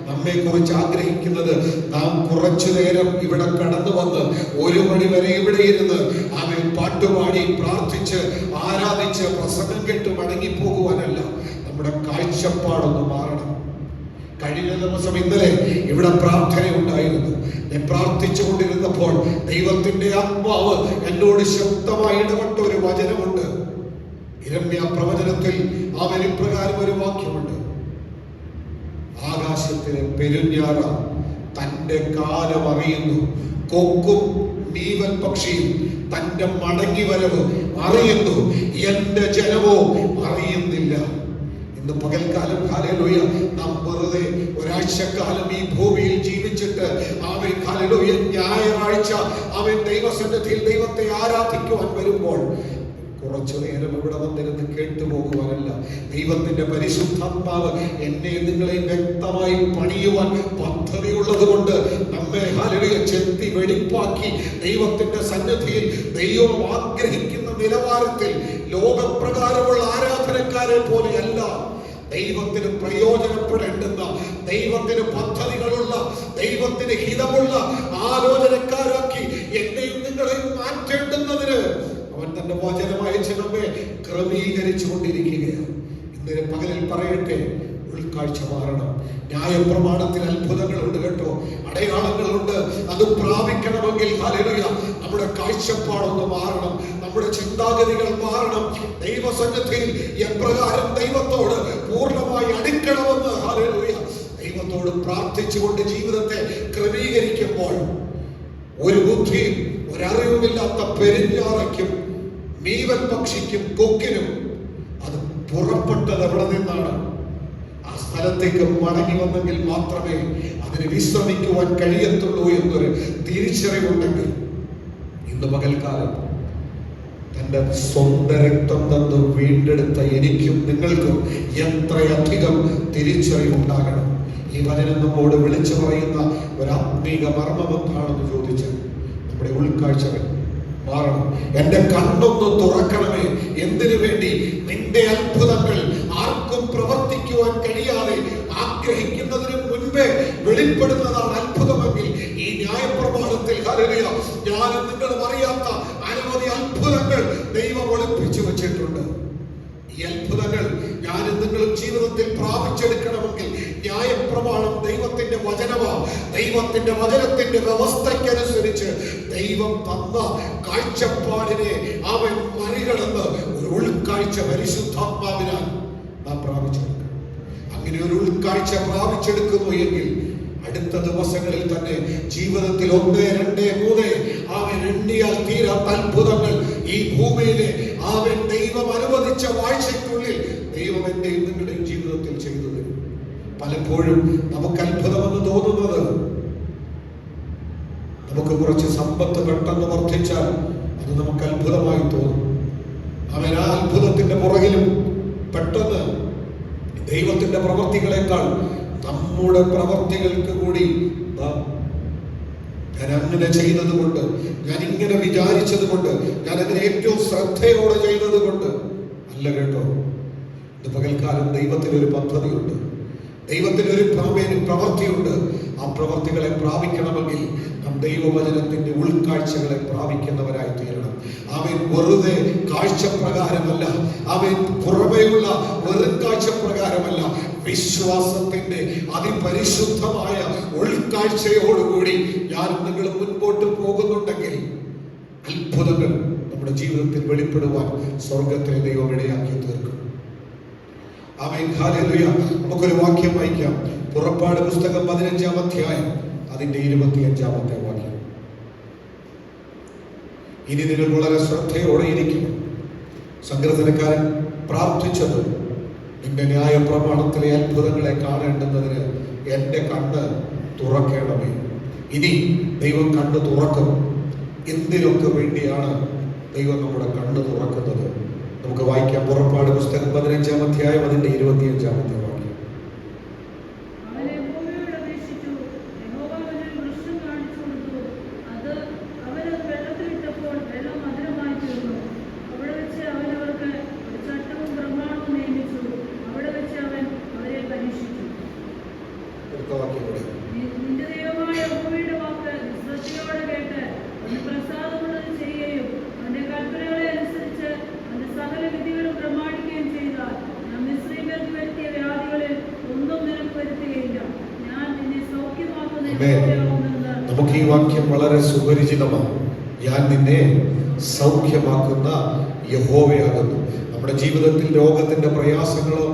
നമ്മെ കുറിച്ച് ആഗ്രഹിക്കുന്നത് നാം കുറച്ചു നേരം ഇവിടെ കടന്നു വന്ന് 1 മണി വരെ ഇവിടെ ഇരുന്ന് അവൻ പാട്ടുപാടി പ്രാർത്ഥിച്ച് ആരാധിച്ച് പ്രസംഗം കേട്ട് മടങ്ങിപ്പോകുവാനല്ല. നമ്മുടെ കാഴ്ചപ്പാടൊന്ന് മാറണം. കഴിഞ്ഞ ദിവസം ഇന്നലെ ഇവിടെ പ്രാർത്ഥന ഉണ്ടായിരുന്നു. ഞാൻ പ്രാർത്ഥിച്ചു കൊണ്ടിരുന്നപ്പോൾ ദൈവത്തിന്റെ ആത്മാവ് എന്നോട് ശക്തമായി ഇടപെട്ട ഒരു വചനമുണ്ട്. യിരെമ്യാ പ്രവചനത്തിൽ അവൻ ഇപ്രകാരം ഒരു വാക്യമുണ്ട്: ആകാശത്തിലെ പെരുഞ്ഞാറ തന്റെ കാലം അറിയുന്നു, കൊക്കും മീവൽ പക്ഷിയും തന്റെ മടങ്ങി വരവ് അറിയുന്നു, എന്റെ ജനമോ അറിയുന്നില്ല. ഇന്ന് പകൽക്കാലം ഹല്ലേലൂയ നാം വെറുതെ ഒരാഴ്ചക്കാലം ഈ ഭൂമിയിൽ ജീവിച്ചിട്ട് അവൻ ഹല്ലേലൂയ ഞായറാഴ്ച അവൻ ദൈവസന്നിധിയിൽ ദൈവത്തെ ആരാധിക്കുവാൻ വരുമ്പോൾ കുറച്ചു നേരം ഇവിടെ വന്നിരുന്ന് കേട്ടുപോകുവാനല്ല. ദൈവത്തിന്റെ പരിശുദ്ധാത്മാവ് എന്നെ നിങ്ങളെ വ്യക്തമായി പണിയുവാൻ പദ്ധതിയുള്ളത് കൊണ്ട് നമ്മെ ഹല്ലേലൂയ ചെത്തി വെടിപ്പാക്കി ദൈവത്തിന്റെ സന്നിധിയിൽ ദൈവം ആഗ്രഹിക്കുന്ന നിലവാരത്തിൽ ലോകപ്രകാരമുള്ള ആരാധനക്കാരെ പോലെയല്ല, ദൈവത്തിന് പ്രയോജനപ്പെടേണ്ടുന്ന, ദൈവത്തിന് പദ്ധതികളുള്ള, ദൈവത്തിന് ഹിതമുള്ള ആലോചനക്കാരാക്കി എന്നെയും നിങ്ങളെയും മാറ്റേണ്ടുന്നതിന് അവൻ തന്റെ വചനമയച്ച് നമ്മെ ക്രമീകരിച്ചു കൊണ്ടിരിക്കുകയാണ്. ഇന്നലെ പകലിൽ പറയട്ടെ, ഉൾക്കാഴ്ച മാറണം. ന്യായപ്രമാണത്തിൽ അത്ഭുതങ്ങളുണ്ട് കേട്ടോ, അടയാളങ്ങളുണ്ട്. അത് പ്രാപിക്കണമെങ്കിൽ ഹല്ലേലൂയ നമ്മുടെ കാഴ്ചപ്പാടൊന്ന് മാറണം, നമ്മുടെ ചിന്താഗതികൾ മാറണം. ദൈവസന്നിധിയിൽ എപ്രകാരം ദൈവത്തോട് പൂർണ്ണമായി അടുക്കണമെന്ന് ഹല്ലേലൂയ ദൈവത്തോട് പ്രാർത്ഥിച്ചുകൊണ്ട് ജീവിതത്തെ ക്രമീകരിക്കുമ്പോൾ ഒരു ബുദ്ധിയും ഒരറിവുമില്ലാത്ത പെരുഞ്ഞാറയ്ക്കും മീവൽ പക്ഷിക്കും കൊക്കിനും അത് പുറപ്പെട്ടത് എവിടെ നിന്നാണ്? ആ സ്ഥലത്തേക്ക് മടങ്ങി വന്നെങ്കിൽ മാത്രമേ അതിന് വിശ്രമിക്കുവാൻ കഴിയത്തുള്ളൂ എന്നൊരു തിരിച്ചറിവുണ്ടെങ്കിൽ ഇന്ന് പകൽക്കാലം തന്റെ സ്വന്തം രക്തം തന്ന് വീണ്ടെടുത്ത എനിക്കും നിങ്ങൾക്കും എത്രയധികം തിരിച്ചറിവുണ്ടാകണം. ഈ വചനം നമ്മോട് വിളിച്ചു പറയുന്ന ഒരു ആത്മീക മർമ്മം എന്താണെന്ന് ചോദിച്ചാൽ നമ്മുടെ ഉൾക്കാഴ്ചകൾ മാറണം. എന്റെ കണ്ണൊന്ന് തുറക്കണമേ. എന്തിനു വേണ്ടി? നിന്റെ അത്ഭുതങ്ങൾ ആർക്കും പ്രവർത്തിക്കുവാൻ കഴിയാതെ ആഗ്രഹിക്കുന്നതിന് മുൻപേ വെളിപ്പെടുന്നതാണ് അത്ഭുതമെങ്കിൽ ഈ ന്യായപ്രമാണത്തിൽ ഹല്ലേലൂയ ഞാനും നിങ്ങളും അറിയാത്ത അനവധി അത്ഭുതങ്ങൾ ദൈവം ഒളിപ്പിച്ചു വെച്ചിട്ടുണ്ട്. ഈ അത്ഭുതങ്ങൾ ഞാനും നിങ്ങളും ജീവിതത്തിൽ പ്രാപിച്ചെടുക്കണമെങ്കിൽ ന്യായപ്രമാണം ദൈവത്തിന്റെ വചനമാണ്. ദൈവത്തിന്റെ വചനത്തിന്റെ വ്യവസ്ഥയ്ക്കനുസരിച്ച് ദൈവം തന്ന കാഴ്ചപ്പാടിനെ അവൻ മറികടന്ന് ഒരു ഉൾക്കാഴ്ച പരിശുദ്ധാത്മാവിനാൽ നാം പ്രാപിച്ചെടുക്കണം. അങ്ങനെ ഒരു ഉൾക്കാഴ്ച പ്രാപിച്ചെടുക്കുന്നു എങ്കിൽ അടുത്ത ദിവസങ്ങളിൽ തന്നെ ജീവിതത്തിൽ 1, 2, 3 അവൻ എണ്ണിയാൽ തീരാത്ത അത്ഭുതങ്ങൾ ഈ ഭൂമിയിലെ അവൻ ദൈവം അനുവദിച്ച വാഴ്ചയ്ക്കുള്ളിൽ ദൈവം എന്റെയും നിങ്ങളുടെയും ജീവിതത്തിൽ ചെയ്തു തരും. പലപ്പോഴും നമുക്ക് അത്ഭുതമെന്ന് തോന്നുന്നത് നമുക്ക് കുറച്ച് സമ്പത്ത് പെട്ടെന്ന് വർദ്ധിച്ചാൽ അത് നമുക്ക് അത്ഭുതമായി തോന്നും. അവൻ ആ അത്ഭുതത്തിന്റെ പുറകിലും പെട്ടെന്ന് ദൈവത്തിന്റെ പ്രവർത്തികളെക്കാൾ നമ്മുടെ പ്രവർത്തികൾക്ക് കൂടി ഞാൻ അങ്ങനെ ചെയ്തത് കൊണ്ട്, ഞാൻ ഇങ്ങനെ വിചാരിച്ചത് കൊണ്ട്, ഞാൻ അതിനെ ഏറ്റവും ശ്രദ്ധയോടെ ചെയ്തത് കൊണ്ട് അല്ല കേട്ടോ. ഇത് പകൽക്കാലം ദൈവത്തിനൊരു പദ്ധതിയുണ്ട്, ദൈവത്തിനൊരു പ്രവൃത്തിയുണ്ട്. ആ പ്രവൃത്തികളെ പ്രാപിക്കണമെങ്കിൽ നാം ദൈവവചനത്തിന്റെ ഉൾക്കാഴ്ചകളെ പ്രാപിക്കുന്നവരായി തീരണം. അവൻ വെറുതെ കാഴ്ചപ്രകാരമല്ല, അവൻ പുറമേയുള്ള വെറും കാഴ്ചപ്രകാരമല്ല, വിശ്വാസത്തിന്റെ അതിപരിശുദ്ധമായ ഉൾക്കാഴ്ചയോടുകൂടി ഞാൻ നിങ്ങൾ മുൻപോട്ട് പോകുന്നുണ്ടെങ്കിൽ അത്ഭുതങ്ങൾ നമ്മുടെ ജീവിതത്തിൽ വെളിപ്പെടുവാൻ സ്വർഗത്തെ ദൈവം ഇടയാക്കി തീർക്കും. ആമേൻ, ഹല്ലേലൂയ. നമുക്കൊരു വാക്യം വായിക്കാം. പുറപ്പാട് പുസ്തകം 15-ാം അധ്യായം അതിന്റെ 25-ാമത്തെ വാക്യം. ഇനി നിങ്ങൾ വളരെ ശ്രദ്ധയോടെ ഇരിക്കണം. സങ്കീർത്തനക്കാരൻ പ്രാർത്ഥിച്ചത്, നിന്റെ ന്യായ പ്രമാണത്തിലെ അത്ഭുതങ്ങളെ കാണേണ്ടുന്നതിന് എന്റെ കണ്ണ് തുറക്കണമേ. ഇനി ദൈവം കണ്ണ് തുറക്കും. എന്തിനൊക്കെ വേണ്ടിയാണ് ദൈവം നമ്മുടെ കണ്ണ് തുറക്കുന്നത്? നമുക്ക് വായിക്കാം. പുറപ്പാട് പുസ്തകം 15-ാം അധ്യായം അതിന്റെ 25-ാമത്തെ വാക്യം. നമുക്ക് ഈ വാക്യം വളരെ സുപരിചിതമാണ്. ഞാൻ നിന്നെ സൗഖ്യമാക്കുന്ന യഹോവയാകുന്നു. നമ്മുടെ ജീവിതത്തിൽ രോഗത്തിന്റെ പ്രയാസങ്ങളോ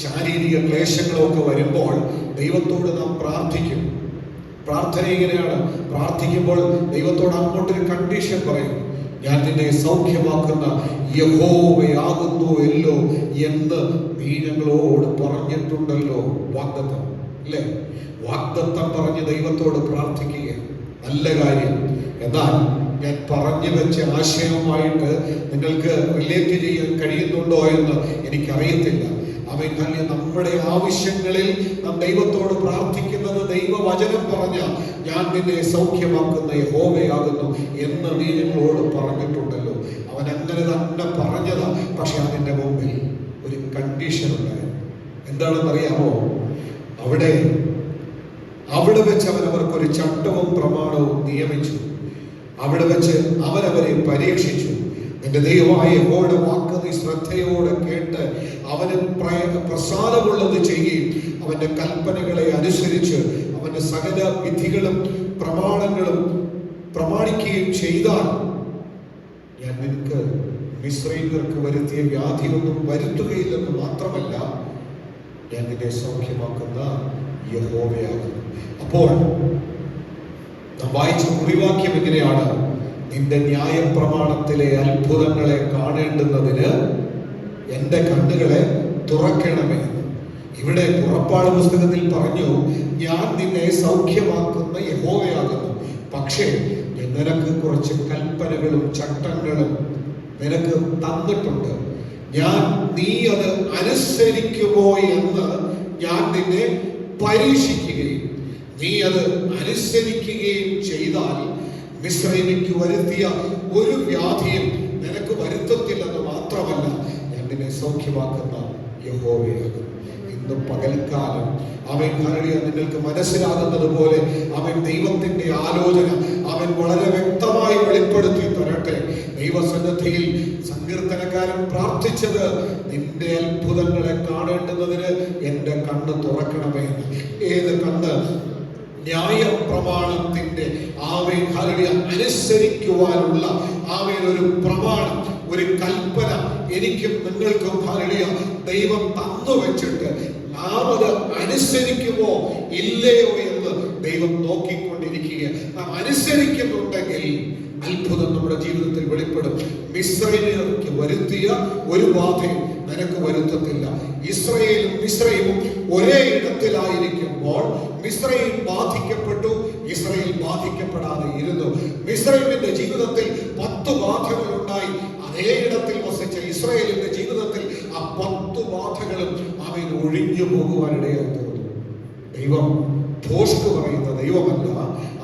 ശാരീരിക ക്ലേശങ്ങളോ ഒക്കെ വരുമ്പോൾ ദൈവത്തോട് നാം പ്രാർത്ഥിക്കും. പ്രാർത്ഥന ഇങ്ങനെയാണ്. പ്രാർത്ഥിക്കുമ്പോൾ ദൈവത്തോട് അങ്ങോട്ടൊരു കണ്ടീഷൻ പറയും. ഞാൻ നിന്നെ സൗഖ്യമാക്കുന്ന യഹോവയാകുന്നുവല്ലോ എന്ന് നീ ഞങ്ങളോട് പറഞ്ഞിട്ടുണ്ടല്ലോ. വാഗ്ദത്തം അല്ലേ? വാഗ്ദത്തം പറഞ്ഞ് ദൈവത്തോട് പ്രാർത്ഥിക്കുക നല്ല കാര്യം. എന്നാൽ ഞാൻ പറഞ്ഞു വെച്ച ആശയവുമായിട്ട് നിങ്ങൾക്ക് റിലേറ്റ് ചെയ്യാൻ കഴിയുന്നുണ്ടോ എന്ന് എനിക്കറിയത്തില്ല. അവൻ തന്നെ നമ്മുടെ ആവശ്യങ്ങളിൽ നാം ദൈവത്തോട് പ്രാർത്ഥിക്കുന്നത് ദൈവവചനം പറഞ്ഞ ഞാൻ നിന്നെ സൗഖ്യമാക്കുന്ന യഹോവയാകുന്നു എന്ന് നീ ഞങ്ങളോട് പറഞ്ഞിട്ടുണ്ടല്ലോ. അവൻ അങ്ങനെ തന്നെ പറഞ്ഞതാ. പക്ഷെ അതിന്റെ മുമ്പിൽ ഒരു കണ്ടീഷൻ ഉണ്ടായിരുന്നു. എന്താണെന്നറിയാമോ? അവിടെ വെച്ച് അവൻ അവർക്കൊരു ചട്ടവും പ്രമാണവും നിയമിച്ചു. അവിടെ വെച്ച് അവരവരെ പരീക്ഷിച്ചു. നിന്റെ ദൈവമായ യഹോവയുടെ വാക്ക് നീ ശ്രദ്ധയോടെ കേട്ട് അവന് പ്രസാദമുള്ളത് ചെയ്യുകയും അവന്റെ കൽപ്പനകളെ അനുസരിച്ച് അവന്റെ സകല വിധികളും പ്രമാണങ്ങളും പ്രമാണിക്കുകയും ചെയ്താൽ ഞാൻ നിനക്ക് മിസ്രയീമ്യർക്ക് വരുത്തിയ വ്യാധിയൊന്നും വരുത്തുകയില്ലെന്ന് മാത്രമല്ല, ഞാൻ നിന്നെ സൗഖ്യമാക്കുന്ന യഹോവയാകുന്നു. അപ്പോൾ നാം വായിച്ച കുറിവാക്യം എങ്ങനെയാണ്? നിന്റെ ന്യായപ്രമാണത്തിലെ അത്ഭുതങ്ങളെ കാണേണ്ടുന്നതിന് എന്റെ കണ്ണുകളെ തുറക്കണമേ. ഇവിടെ പുറപ്പാട് പുസ്തകത്തിൽ പറഞ്ഞു, ഞാൻ നിന്നെ സൗഖ്യമാക്കുന്ന യഹോവയാകുന്നു. പക്ഷേ നിനക്ക് കുറച്ച് കൽപ്പനകളും ചട്ടങ്ങളും നിനക്ക് തന്നിട്ടുണ്ട്. നീ അത് അനുസരിക്കുമോ എന്ന് ഞാൻ നിന്നെ പരീക്ഷിക്കുകയും നീ അത് അനുസരിക്കുകയും ചെയ്താൽ മിസ്രയീമിക്ക് വരുത്തിയ ഒരു വ്യാധിയും നിനക്ക് വരുത്തത്തില്ലെന്ന് മാത്രമല്ല, ഞാൻ നിന്നെ സൗഖ്യമാക്കുന്ന യഹോവയാകുന്നു. ഇന്ന് പകൽക്കാലം അവൻ നിങ്ങൾക്ക് മനസ്സിലാകുന്നത് പോലെ അവൻ ദൈവത്തിന്റെ ആലോചന അവൻ വളരെ വ്യക്തമായി വെളിപ്പെടുത്തി തരട്ടെ. ദൈവസന്നിധിയിൽ സങ്കീർത്തനക്കാരൻ പ്രാർത്ഥിച്ചത്, നിന്റെ അത്ഭുതങ്ങളെ കാണേണ്ടുന്നതിന് എന്റെ കണ്ണ് തുറക്കണമേ. ഏത് കണ്ണ്? ന്യായപ്രമാണത്തിന്റെ അനുസരിക്കുവാനുള്ള ഒരു പ്രമാണം, ഒരു കൽപ്പന എനിക്കും നിങ്ങൾക്കും ദൈവം തന്നു വെച്ചിട്ട് നാം അത് അനുസരിക്കുമോ ഇല്ലയോ എന്ന് ദൈവം നോക്കിക്കൊണ്ടിരിക്കുക. നാം അനുസരിക്കുന്നുണ്ടെങ്കിൽ അത്ഭുതം നമ്മുടെ ജീവിതത്തിൽ വെളിപ്പെടും. മിസ്രയീമ്യർക്ക് വരുത്തിയ ഒരു ബാധയും നിനക്ക് വരുത്തത്തില്ല. ഇസ്രയേലും മിസ്രയീമും ഒരേ ഇടത്തിലായിരിക്കുമ്പോൾ മിസ്രയീം ബാധിക്കപ്പെട്ടു, ഇസ്രയേൽ ബാധിക്കപ്പെടാതെ ഇരുന്നു. മിസ്രയീമിന്റെ ജീവിതത്തിൽ 10 ബാധകൾ ഉണ്ടായി. അതേ ഇടത്തിൽ വസിച്ച ഇസ്രയേലിന്റെ ജീവിതത്തിൽ ആ 10 ബാധകളും അവൻ ഒഴിഞ്ഞു പോകുവാനിടയായി തീർന്നു. ദൈവം ഭോഷ്ക് പറയുന്ന ദൈവമല്ല.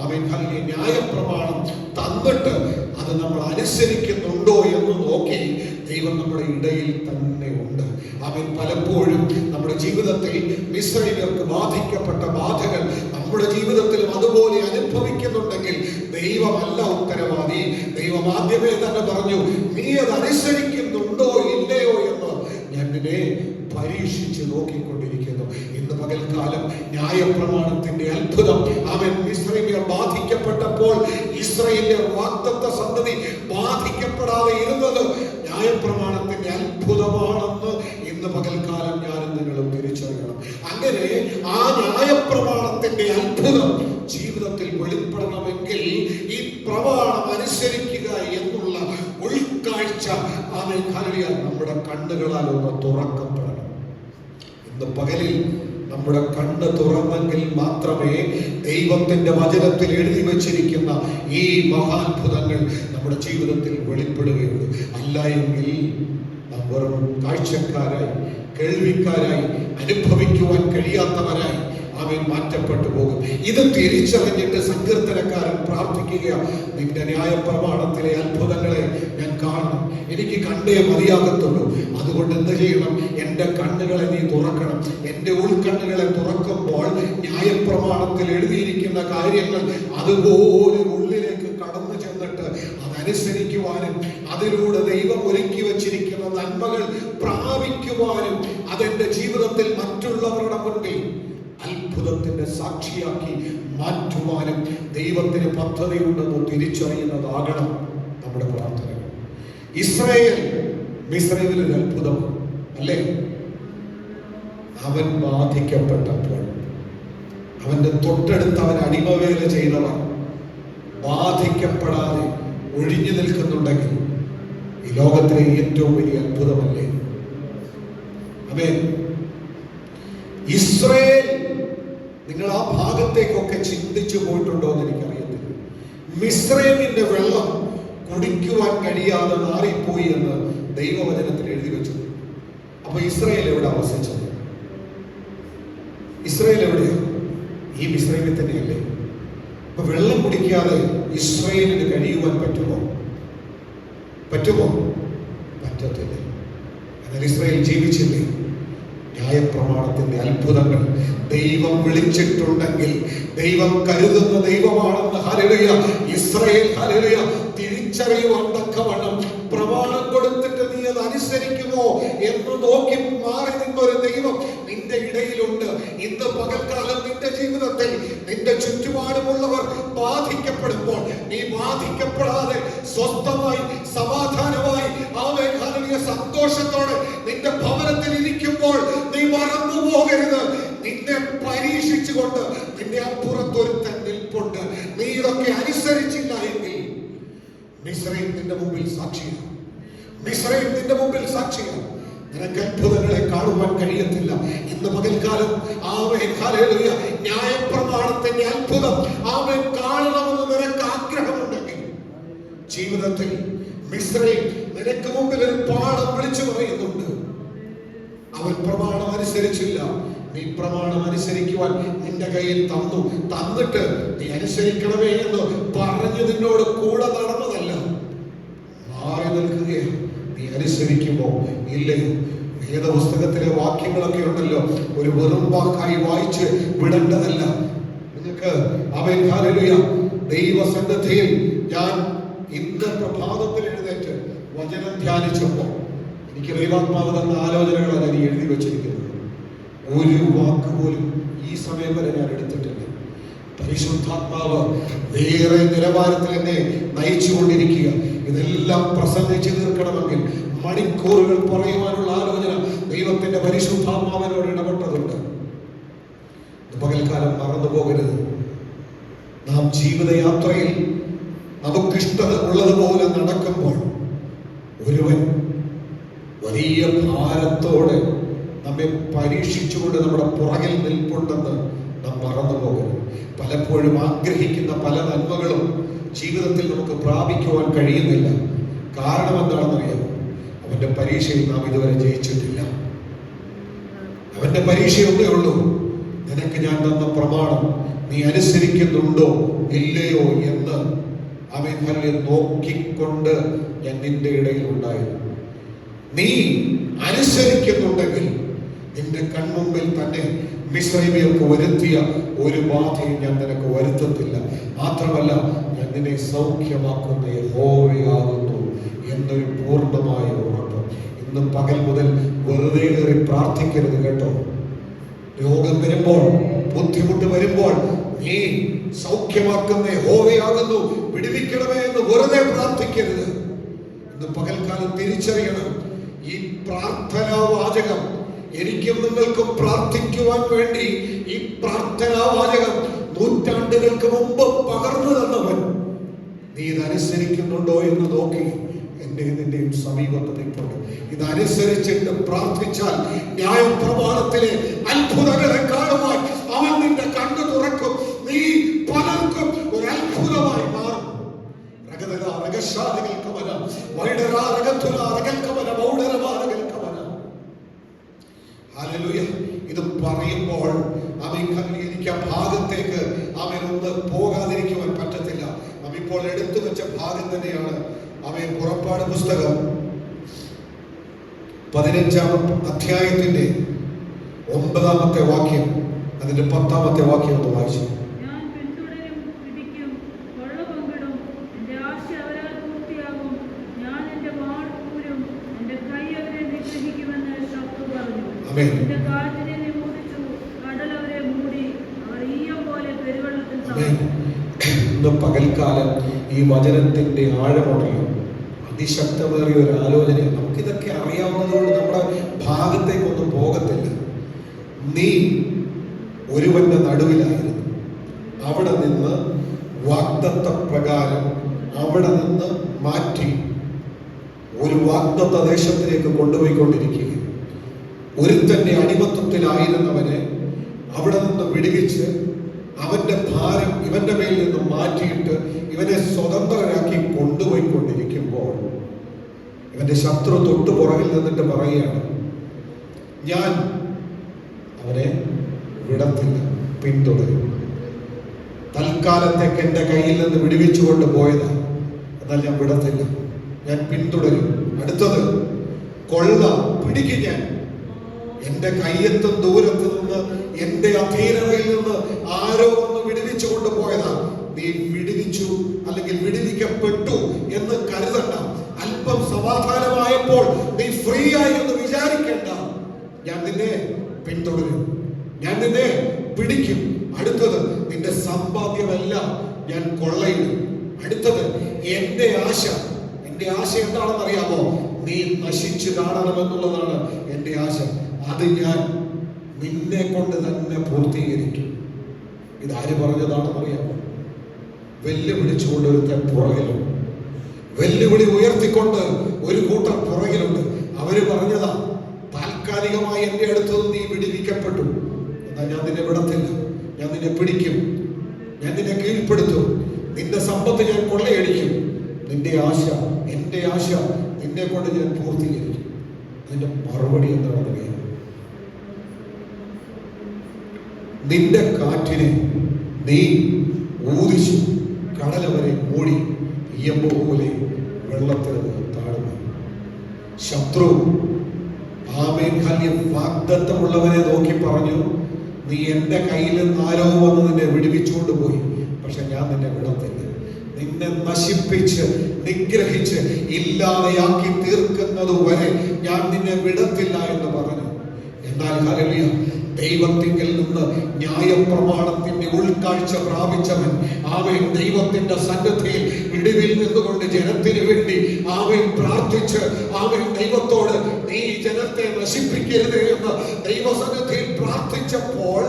അവൻ നൽകിയ ന്യായപ്രമാണം തന്നിട്ട് അത് നമ്മൾ അനുസരിക്കുന്നുണ്ടോ എന്ന് നോക്കി ദൈവം നമ്മുടെ ഇടയിൽ തന്നെ ഉണ്ട്. അവൻ പലപ്പോഴും നമ്മുടെ ജീവിതത്തിൽ മിസ്രയീമ്യർക്ക് ബാധിക്കപ്പെട്ട ബാധകൾ നമ്മുടെ ജീവിതത്തിലും അതുപോലെ അനുഭവിക്കുന്നുണ്ടെങ്കിൽ ദൈവമല്ല ഉത്തരവാദി. ദൈവം ആദ്യമേ തന്നെ പറഞ്ഞു, നീ അത് അനുസരിക്കുന്നുണ്ടോ ഇല്ലയോ എന്ന് ഞാൻ നിന്നെ പരീക്ഷിച്ച് നോക്കിക്കൊണ്ടിരിക്കുന്നു. ഇന്ന് പകൽക്കാലം ന്യായപ്രമാണത്തിന്റെ അത്ഭുതം അവൻ മിസ്രയീമ്യർ ബാധിക്കപ്പെട്ടപ്പോൾ ഇസ്രായേലിന്റെ വാഗ്ദത്ത സന്തതി ബാധിക്കപ്പെടാതെ ഇരുന്നത് ന്യായപ്രമാണത്തിന്റെ അത്ഭുതമാണെന്ന് ഇന്ന് പകൽക്കാലം ഞാൻ നിങ്ങൾ ഇങ്ങനെ ആ ന്യായപ്രമാണത്തിന്റെ അത്ഭുതം ജീവിതത്തിൽ വെളിപ്പെടണമെങ്കിൽ ഈ പ്രമാണം അനുസരിക്കുക എന്നുള്ള ഉൾക്കാഴ്ച നമ്മുടെ കണ്ണുകളാൽ ഒന്ന് തുറക്കപ്പെടണം. ഇന്ന് പകലിൽ നമ്മുടെ കണ്ണ് തുറന്നെങ്കിൽ മാത്രമേ ദൈവത്തിന്റെ വചനത്തിൽ എഴുതി വച്ചിരിക്കുന്ന ഈ മഹാത്ഭുതങ്ങൾ നമ്മുടെ ജീവിതത്തിൽ വെളിപ്പെടുകയുള്ളൂ. അല്ല എങ്കിൽ നാം വെറും കാഴ്ചക്കാരായി, കേൾവിക്കാരായി, അനുഭവിക്കുവാൻ കഴിയാത്തവരായി അവൻ മാറ്റപ്പെട്ടു പോകും. ഇത് തിരിച്ചറിഞ്ഞിട്ട് സങ്കീർത്തനക്കാരൻ പ്രാർത്ഥിക്കുക, നിന്റെ ന്യായപ്രമാണത്തിലെ അത്ഭുതങ്ങളെ ഞാൻ കാണണം, എനിക്ക് കണ്ടേ മതിയാകത്തുള്ളൂ. അതുകൊണ്ട് എന്ത് ചെയ്യണം? എൻ്റെ കണ്ണുകളെ നീ തുറക്കണം. എൻ്റെ ഉൾക്കണ്ണുകളെ തുറക്കുമ്പോൾ ന്യായപ്രമാണത്തിൽ എഴുതിയിരിക്കുന്ന കാര്യങ്ങൾ അതുപോലെ ഉള്ളിലേക്ക് കടന്നു ചെന്നിട്ട് അതനുസരിക്കുവാനും അതിലൂടെ ദൈവം ഒരുക്കി വച്ചിരിക്കുന്ന നന്മകൾ പ്രാപിക്കുവാനും അതെന്റെ ജീവിതത്തിൽ മറ്റുള്ളവരുടെ മുൻപിൽ അത്ഭുതത്തിന്റെ സാക്ഷിയാക്കി മാറ്റുവാനും ദൈവത്തിന് പദ്ധതിയുണ്ടെന്ന് തിരിച്ചറിയുന്നതാകണം നമ്മുടെ പ്രാർത്ഥന. ഇസ്രായേൽ മിസ്രൈമിൽ ഒരു അത്ഭുതം അല്ലേ? അവൻ ബാധിക്കപ്പെട്ടപ്പോൾ അവന്റെ തൊട്ടടുത്ത് അവൻ അടിമവേല ചെയ്തവർ ബാധിക്കപ്പെടാതെ ഒഴിഞ്ഞു നിൽക്കുന്നുണ്ടെങ്കിൽ ഈ ലോകത്തിലെ ഏറ്റവും വലിയ അത്ഭുതമല്ലേ? ആമേൻ. ഇസ്രായേൽ, നിങ്ങൾ ആ ഭാഗത്തേക്കൊക്കെ ചിന്തിച്ചു പോയിട്ടുണ്ടോ എന്ന് എനിക്കറിയത്തില്ല. മിസ്രൈമിന്റെ വെള്ളം കുടിക്കുവാൻ കഴിയാതെ മാറിപ്പോയി എന്ന് ദൈവവചനത്തിൽ എഴുതി വെച്ചു. അപ്പൊ ഇസ്രായേൽ എവിടെ അവസിച്ചത്? ഇസ്രായേൽ എവിടെയാണ്? ഈ മിസ്രൈമിൽ തന്നെയല്ലേ? അപ്പൊ വെള്ളം കുടിക്കാതെ ഇസ്രായേലിന് കഴിയുവാൻ പറ്റുമോ? പറ്റത്തില്ല. എന്നാൽ ഇസ്രായേൽ ജീവിച്ചില്ലേ? ന്യായപ്രമാണത്തിന്റെ അത്ഭുതങ്ങൾ ദൈവം വിളിച്ചിട്ടുണ്ടെങ്കിൽ ദൈവം കരുതുന്ന ദൈവമാണെന്ന് ഹല്ലേലൂയ ഇസ്രായേൽ ഹല്ലേലൂയ തിരിച്ചറിയുവാൻ തക്കവണ്ണം പ്രമാണം കൊടുത്തിട്ട് നീ അത് അനുസരിക്കുമോ എന്ന് നോക്കി മാറി നിന്നൊരു ദൈവം നിന്റെ ഇടയിലുണ്ട്. ഇന്ന് പകൽക്കാലം നിന്റെ ജീവിതത്തിൽ നിന്റെ ചുറ്റുപാടുമുള്ളവർ ബാധിക്കപ്പെടുമ്പോൾ നീ ബാധിക്കപ്പെടാതെ സ്വസ്ഥമായി സമാധാനമായി സന്തോഷത്തോടെ നിന്റെ ഭവനത്തിൽ ഇരിക്കുമ്പോൾ നീ മറന്നു പോകരുത്. നിന്നെ പരീക്ഷിച്ചുകൊണ്ട് നിന്റെ അപ്പുറത്തൊരുത്തൻ നിൽപ്പുണ്ട്. നീ ഇതൊക്കെ അനുസരിച്ചില്ല എങ്കിൽ മിസ്രൈം നിന്റെ മുമ്പിൽ സാക്ഷിയാണ്. മിസ്രൈം നിന്റെ മുമ്പിൽ സാക്ഷിയാണ്. നിനക്ക് അത്ഭുതങ്ങളെ കാണുവാൻ കഴിയത്തില്ല. ഇന്ന് പകൽക്കാലം ആമേൻ ഹല്ലേലൂയ ന്യായപ്രമാണത്തിന്റെ അത്ഭുതം ആമേൻ കാണണമെന്ന് നിനക്ക് ആഗ്രഹമുണ്ടെങ്കിൽ ജീവിതത്തിൽ മിസ്രൈം നിനക്ക് മുമ്പിൽ ഒരു പാഠം വിളിച്ചു പറയുന്നുണ്ട്. അവൻ പ്രമാണം അനുസരിച്ചില്ല. നീ പ്രമാണം അനുസരിക്കുവാൻ നിന്റെ കയ്യിൽ തന്നിട്ട് നീ അനുസരിക്കണമേ എന്ന് പറഞ്ഞു നിന്നോട് കൂടെ നടന്നതല്ല, മാറി നിൽക്കുകയാണ്. നീ അനുസരിക്കുമോ ഇല്ലയോ? വേദപുസ്തകത്തിലെ വാക്യങ്ങളൊക്കെ ഉണ്ടല്ലോ, ഒരു വെറും വാക്കായി വായിച്ച് വിടേണ്ടതല്ല. നിങ്ങൾക്ക് അവൻ ഹല്ലേലൂയ ദൈവസന്നിധിയിൽ ഞാൻ ഇന്ന് പ്രഭാതത്തിൽ എഴുന്നേറ്റ് വചനം ധ്യാനിച്ചപ്പോൾ എനിക്ക് ദൈവാത്മാവ് തന്ന ആലോചനകളാണ് നീ എഴുതി വെച്ചിരിക്കുന്നത്. ഒരു വാക്ക് പോലും ഈ സമയം വരെ ഞാൻ എടുത്തിട്ടില്ല. പരിശുദ്ധാത്മാവ് വേറെ നിലവാരത്തിൽ എന്നെ നയിച്ചുകൊണ്ടിരിക്കുക. ഇതെല്ലാം പ്രസംഗിച്ചു തീർക്കണമെങ്കിൽ മണിക്കൂറുകൾ പറയുവാനുള്ള ആലോചന ദൈവത്തിന്റെ പരിശുദ്ധാത്മാവിനോട് ഇടപെട്ടതുണ്ട്. പകൽക്കാലം മറന്നു പോകരുത്. നാം ജീവിതയാത്രയിൽ നമുക്കിഷ്ടത ഉള്ളതുപോലെ നടക്കുമ്പോൾ ഒരുവൻ വലിയ ഭാരത്തോടെ നമ്മെ പരീക്ഷിച്ചുകൊണ്ട് നമ്മുടെ പുറകിൽ നിൽപ്പുണ്ടെന്ന് നാം മറന്നു പോകരുത്. പലപ്പോഴും ആഗ്രഹിക്കുന്ന പല നന്മകളും ജീവിതത്തിൽ നമുക്ക് പ്രാപിക്കുവാൻ കഴിയുന്നില്ല. കാരണം എന്താണെന്നറിയാമോ? അവന്റെ പരീക്ഷയിൽ നാം ഇതുവരെ ജയിച്ചിട്ടില്ല. അവന്റെ പരീക്ഷയൊന്നേ ഉള്ളൂ, നിനക്ക് ഞാൻ തന്ന പ്രമാണം നീ അനുസരിക്കുന്നുണ്ടോ ഇല്ലയോ എന്ന് അവൻ നോക്കിക്കൊണ്ട് ഞാൻ നിന്റെ ഇടയിൽ ഉണ്ടായിരുന്നു. നീ അനുസരിക്കുന്നുണ്ടെങ്കിൽ നിന്റെ കൺമുമ്പിൽ തന്നെ മിസ്രൈമിയർക്ക് വരുത്തിയ ഒരു ബാധയും ഞാൻ നിനക്ക് വരുത്തത്തില്ല. മാത്രമല്ല, ഞാൻ നിന്നെ സൗഖ്യമാക്കുന്ന യഹോവയാകുന്നു എന്നൊരു പൂർണ്ണമായ ഉറപ്പ്. ഇന്ന് പകൽ മുതൽ വെറുതെ കയറി പ്രാർത്ഥിക്കരുത് കേട്ടോ. രോഗം വരുമ്പോൾ, ബുദ്ധിമുട്ട് വരുമ്പോൾ നീ സൗഖ്യമാക്കുന്ന യഹോവയാകുന്നു വിടുവിക്കണമേ എന്ന് വെറുതെ പ്രാർത്ഥിക്കരുത്. ഇന്ന് പകൽക്കാലം തിരിച്ചറിയണം, ഈ പ്രാർത്ഥനാ വാചകം എനിക്കും നിങ്ങൾക്കും പ്രാർത്ഥിക്കുവാൻ വേണ്ടി ഈ പ്രാർത്ഥനാവാചകം നൂറ്റാണ്ടുകൾക്ക് മുമ്പ് പകർന്നു തന്നവൻ നീ ഇതനുസരിക്കുന്നുണ്ടോ എന്ന് നോക്കി നിന്റെയും സമീപത്ത് നിൽപ്പുണ്ട്. ഇതനുസരിച്ചിട്ട് പ്രാർത്ഥിച്ചാൽ ന്യായപ്രമാണത്തിലെ അത്ഭുതങ്ങളെ കാണുവാൻ അവൻ നിന്റെ കണ്ണു തുറക്കും. നീ പലർക്കും ഒരു അത്ഭുതമായി മാറും. ഇത് പറയുമ്പോൾ എനിക്ക് ആ ഭാഗത്തേക്ക് ഒന്ന് പോകാതിരിക്കുവാൻ പറ്റത്തില്ല. ഇപ്പോൾ എടുത്തു വെച്ച ഭാഗം തന്നെയാണ് പുറപ്പാട് പുസ്തകം 15-ാം അധ്യായത്തിന്റെ 9-ാമത്തെ വാക്യം, അതിന്റെ 10-ാമത്തെ വാക്യം ഒന്ന് വായിച്ചു. ഇന്ന് പകൽക്കാലം ഈ വചനത്തിന്റെ ആഴമുണ്ടല്ലോ, അതിശക്തമേറിയ ഒരു ആലോചന. നമുക്കിതൊക്കെ അറിയാവുന്നതുകൊണ്ട് നമ്മുടെ ഭാഗത്തേക്കൊന്നും പോകത്തില്ല. നീ ഒരുവന്റെ നടുവിലായിരുന്നു, അവിടെ നിന്ന് വാഗ്ദത്ത പ്രകാരം അവിടെ നിന്ന് മാറ്റി ഒരു വാഗ്ദത്ത ദേശത്തിലേക്ക് കൊണ്ടുപോയിക്കൊണ്ടിരിക്കുക. ഒരുത്തന്റെ അടിമത്വത്തിലായിരുന്നവനെ അവിടെ നിന്ന് വിടുവിച്ച് അവന്റെ ഭാരം ഇവന്റെ മേൽ നിന്ന് മാറ്റിയിട്ട് ഇവനെ സ്വതന്ത്രരാക്കി കൊണ്ടുപോയിക്കൊണ്ടിരിക്കുമ്പോൾ ഇവന്റെ ശത്രു തൊട്ടു പുറകിൽ നിന്നിട്ട് പറയുകയാണ്, ഞാൻ അവനെ വിടത്തില്ല, പിന്തുടരും. തൽക്കാലത്തേക്ക് എന്റെ കയ്യിൽ നിന്ന് വിടുവിച്ചുകൊണ്ട് പോയത്, എന്നാൽ ഞാൻ വിടത്തില്ല, ഞാൻ പിന്തുടരും. അടുത്തത് കൊള്ള പിടിക്കും. ഞാൻ എന്റെ കയ്യെത്തും ദൂരത്ത് നിന്ന് എന്റെ അധീനതയിൽ നിന്ന് ആരോ ഒന്ന് വിടുവിച്ചു കൊണ്ടുപോയതാ. നീ വിടുവിച്ചു അല്ലെങ്കിൽ വിടുവിക്കപ്പെട്ടു എന്ന് കരുതണ്ട. അല്പം സമാധാനമായപ്പോൾ നീ ഫ്രീ ആയി എന്ന് വിചാരിക്കേണ്ട. ഞാൻ നിന്നെ പിന്തുടരും, ഞാൻ നിന്നെ പിടിക്കും. അടുത്തത് നിന്റെ സമ്പാദ്യമെല്ലാം ഞാൻ കൊള്ളയിടും. അടുത്തത് എന്റെ ആശ എന്താണെന്ന് അറിയാമോ? നീ നശിച്ചു കാണണമെന്നുള്ളതാണ് എന്റെ ആശ. അത് ഞാൻ നിന്നെ കൊണ്ട് തന്നെ പൂർത്തീകരിക്കും. ഇതാര് പറഞ്ഞതാണെന്ന് അറിയാമോ? വെല്ലുവിളിച്ചുകൊണ്ട് ഒരുത്തൻ പുറകിലുണ്ട്, വെല്ലുവിളി ഉയർത്തിക്കൊണ്ട് ഒരു കൂട്ടർ പുറകിലുണ്ട്. അവര് പറഞ്ഞതാ, താൽക്കാലികമായി എന്റെ അടുത്ത് നീ വിടുവിക്കപ്പെട്ടു, എന്നാൽ ഞാൻ നിന്നെ വിടത്തില്ല, ഞാൻ നിന്നെ പിടിക്കും, ഞാൻ നിന്നെ കീഴ്പ്പെടുത്തും, നിന്റെ സമ്പത്ത് ഞാൻ കൊള്ളയടിക്കും. നിന്റെ ആശ, എന്റെ ആശ നിന്നെ കൊണ്ട് ഞാൻ പൂർത്തീകരിക്കും. അതിന്റെ മറുപടി എന്താണെന്ന് അറിയാം? നിന്റെ കാറ്റിനെ നീ ഊതിച്ചു, കടൽ വരെ മൂടി, ഇയമ്പ് പോലെ വെള്ളത്തിൽ താഴ്ന്നു. ശത്രു വാഗ്ദത്തമുള്ളവനെ നോക്കി പറഞ്ഞു, നീ എന്റെ കയ്യിൽ നിന്ന് ആരോ വന്ന് നിന്നെ വിടുവിച്ചുകൊണ്ട് പോയി, പക്ഷെ ഞാൻ നിന്നെ വിടത്തില്ല. നിന്നെ നശിപ്പിച്ച് നിഗ്രഹിച്ച് ഇല്ലാതെയാക്കി തീർക്കുന്നത് വരെ ഞാൻ നിന്നെ വിടത്തില്ല എന്ന് പറഞ്ഞു. എന്നാൽ ഹല്ലേലൂയ, ദൈവത്തിങ്കിൽ നിന്ന് ന്യായപ്രമാണത്തിന്റെ ഉൾക്കാഴ്ച പ്രാപിച്ചവൻ അവൻ ദൈവത്തിന്റെ സന്നിധിയിൽ ഇടിവിൽ നിന്നുകൊണ്ട് ജനത്തിന് വേണ്ടി അവൻ പ്രാർത്ഥിച്ച് അവൻ ദൈവത്തോട് നീ ജനത്തെ നശിപ്പിക്കരുത് എന്ന് ദൈവസന്നിധിയിൽ പ്രാർത്ഥിച്ചപ്പോൾ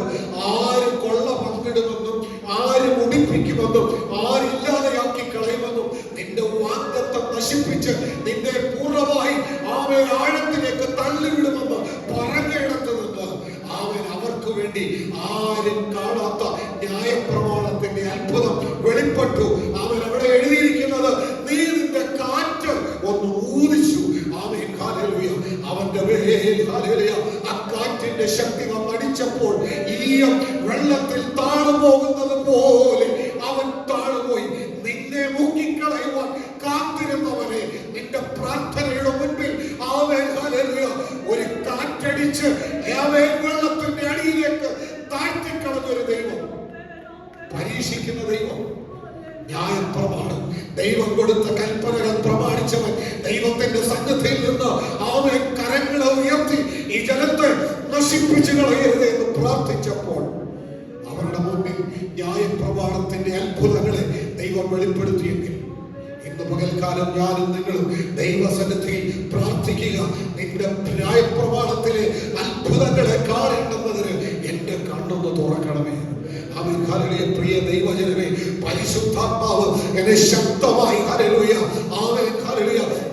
ആര് കൊള്ള പങ്കിടുമെന്നും ആര് മുടിപ്പിക്കുമെന്നും ആരില്ലാതെയാക്കി കളയുമെന്നും നിന്റെ വാഗ്ദത്തം നശിപ്പിച്ച് നിന്നെ പൂർണ്ണമായി അവൻ ആഴത്തിലേക്ക് തള്ളിവിടുമെന്ന് പറഞ്ഞിടത്ത് നിന്ന് അവൻ അവർക്ക് വേണ്ടി ആരും കാണാത്ത ന്യായപ്രമാണത്തിന്റെ അത്ഭുതം വെളിപ്പെട്ടു. അവൻ അവിടെ എഴുതിയിരിക്കുന്നത്, നീ നിന്റെ കാറ്റ് ഒന്ന് ഊതിച്ചു. ആമേൻ, ഹല്ലേലൂയ. അവന്റെ മേൽ ഹല്ലേലൂയ ആ കാറ്റിന്റെ ശക്തി വന്നടിച്ചപ്പോൾ ഈയം വെള്ളത്തിൽ താണു പോകുന്നത് പോലെ അവൻ താണുപോയി. നിന്നെ മുക്കിക്കളയുവാൻ കാത്തിരുന്നവനെ നിന്റെ പ്രാർത്ഥനയുടെ മുൻപിൽ ആമേൻ, ഹല്ലേലൂയ, ഒരു കാറ്റടിച്ച് ആമേൻ വെള്ളത്തിന്റെ അടിയിലേക്ക് താഴ്ത്തിക്കളഞ്ഞൊരു ദൈവം, പരീക്ഷിക്കുന്ന ദൈവം, ന്യായപ്രമാണം ദൈവം കൊടുത്ത കൽപ്പനകൾ പ്രമാണിച്ചവൻ ദൈവത്തിന്റെ സന്നിധിയിൽ നിന്ന് ആമേൻ കരങ്ങളെ ഉയർത്തി ഈ ജനത്തെ നശിപ്പിച്ചു കളയരുത് എന്ന് പ്രാർത്ഥിച്ചപ്പോൾ അവരുടെ മുന്നിൽ ന്യായപ്രമാണത്തിന്റെ അത്ഭുതങ്ങളെ ദൈവം വെളിപ്പെടുത്തിയെങ്കിൽ ഇന്ന് പകൽക്കാലം ഞാനും നിങ്ങളും ദൈവസന്നിധിയിൽ പ്രാർത്ഥിക്കുക. നിന്റെ ന്യായപ്രമാണത്തിലെ അത്ഭുതങ്ങളെ കാണേണ്ടുന്നതിന് എന്റെ കണ്ണൊന്ന് തുറക്കണമേ. ഹല്ലേലൂയ. പ്രിയ ദൈവജനമേ, പരിശുദ്ധാത്മാവ് എന്നെ ശക്തമായി ഹല്ലേലൂയ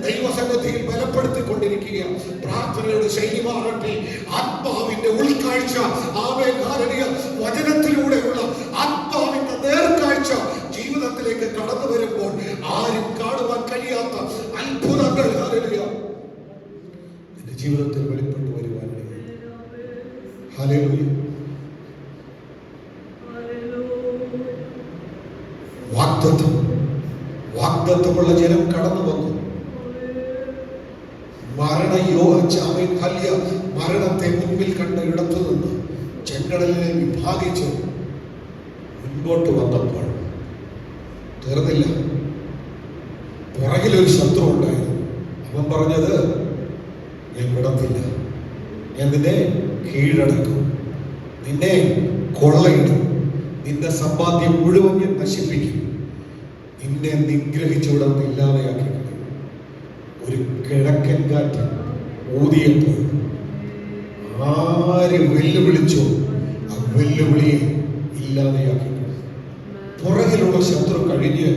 ദൈവസന്നിധിയിൽ ബലപ്പെടുത്തിക്കൊണ്ടിരിക്കുക. പ്രാർത്ഥനയുടെ ശൈലി മാറട്ടെ. ആത്മാവിന്റെ ഉൾക്കാഴ്ച ഹല്ലേലൂയ വചനത്തിലൂടെയുള്ള ആത്മാവിന്റെ നേർക്കാഴ്ച ജീവിതത്തിലേക്ക് കടന്നു വരുമ്പോൾ ആരും കാണുവാൻ കഴിയാത്ത അത്ഭുതങ്ങൾ ഹല്ലേലൂയ നിന്റെ ജീവിതത്തിൽ വെളിപ്പെട്ടു വരുവാനാണ്. ഹല്ലേലൂയ. വാഗ്ദത്തമുള്ള ജനം കടന്നു വന്നു. മരണത്തെ മുൻപിൽ കണ്ട ഇടത്തു നിന്ന് ചെങ്കടലിനെ വിഭാഗിച്ച് മുൻപോട്ട് വന്നപ്പോൾ തീർന്നില്ല. പുറകിലൊരു ശത്രു ഉണ്ടായിരുന്നു. അവൻ പറഞ്ഞത്, ഞാൻ വിടത്തില്ല, ഞാൻ നിന്നെ കീഴടക്കും, നിന്നെ കൊള്ളയിടും, നിന്റെ സമ്പാദ്യം മുഴുവൻ ഞാൻ നശിപ്പിക്കും, നിന്നെ നിഗ്രഹിച്ചുവിടുന്ന ഇല്ലാതെയാക്കി. ഒരു കിഴക്കൻ കാറ്റ് ഊതിയപ്പോൾ ആര് വെല്ലുവിളിച്ചോ ആ വെല്ലുവിളിയെ ഇല്ലാതെയാക്കി. പുറകിലുള്ള ശത്രു കഴിഞ്ഞ്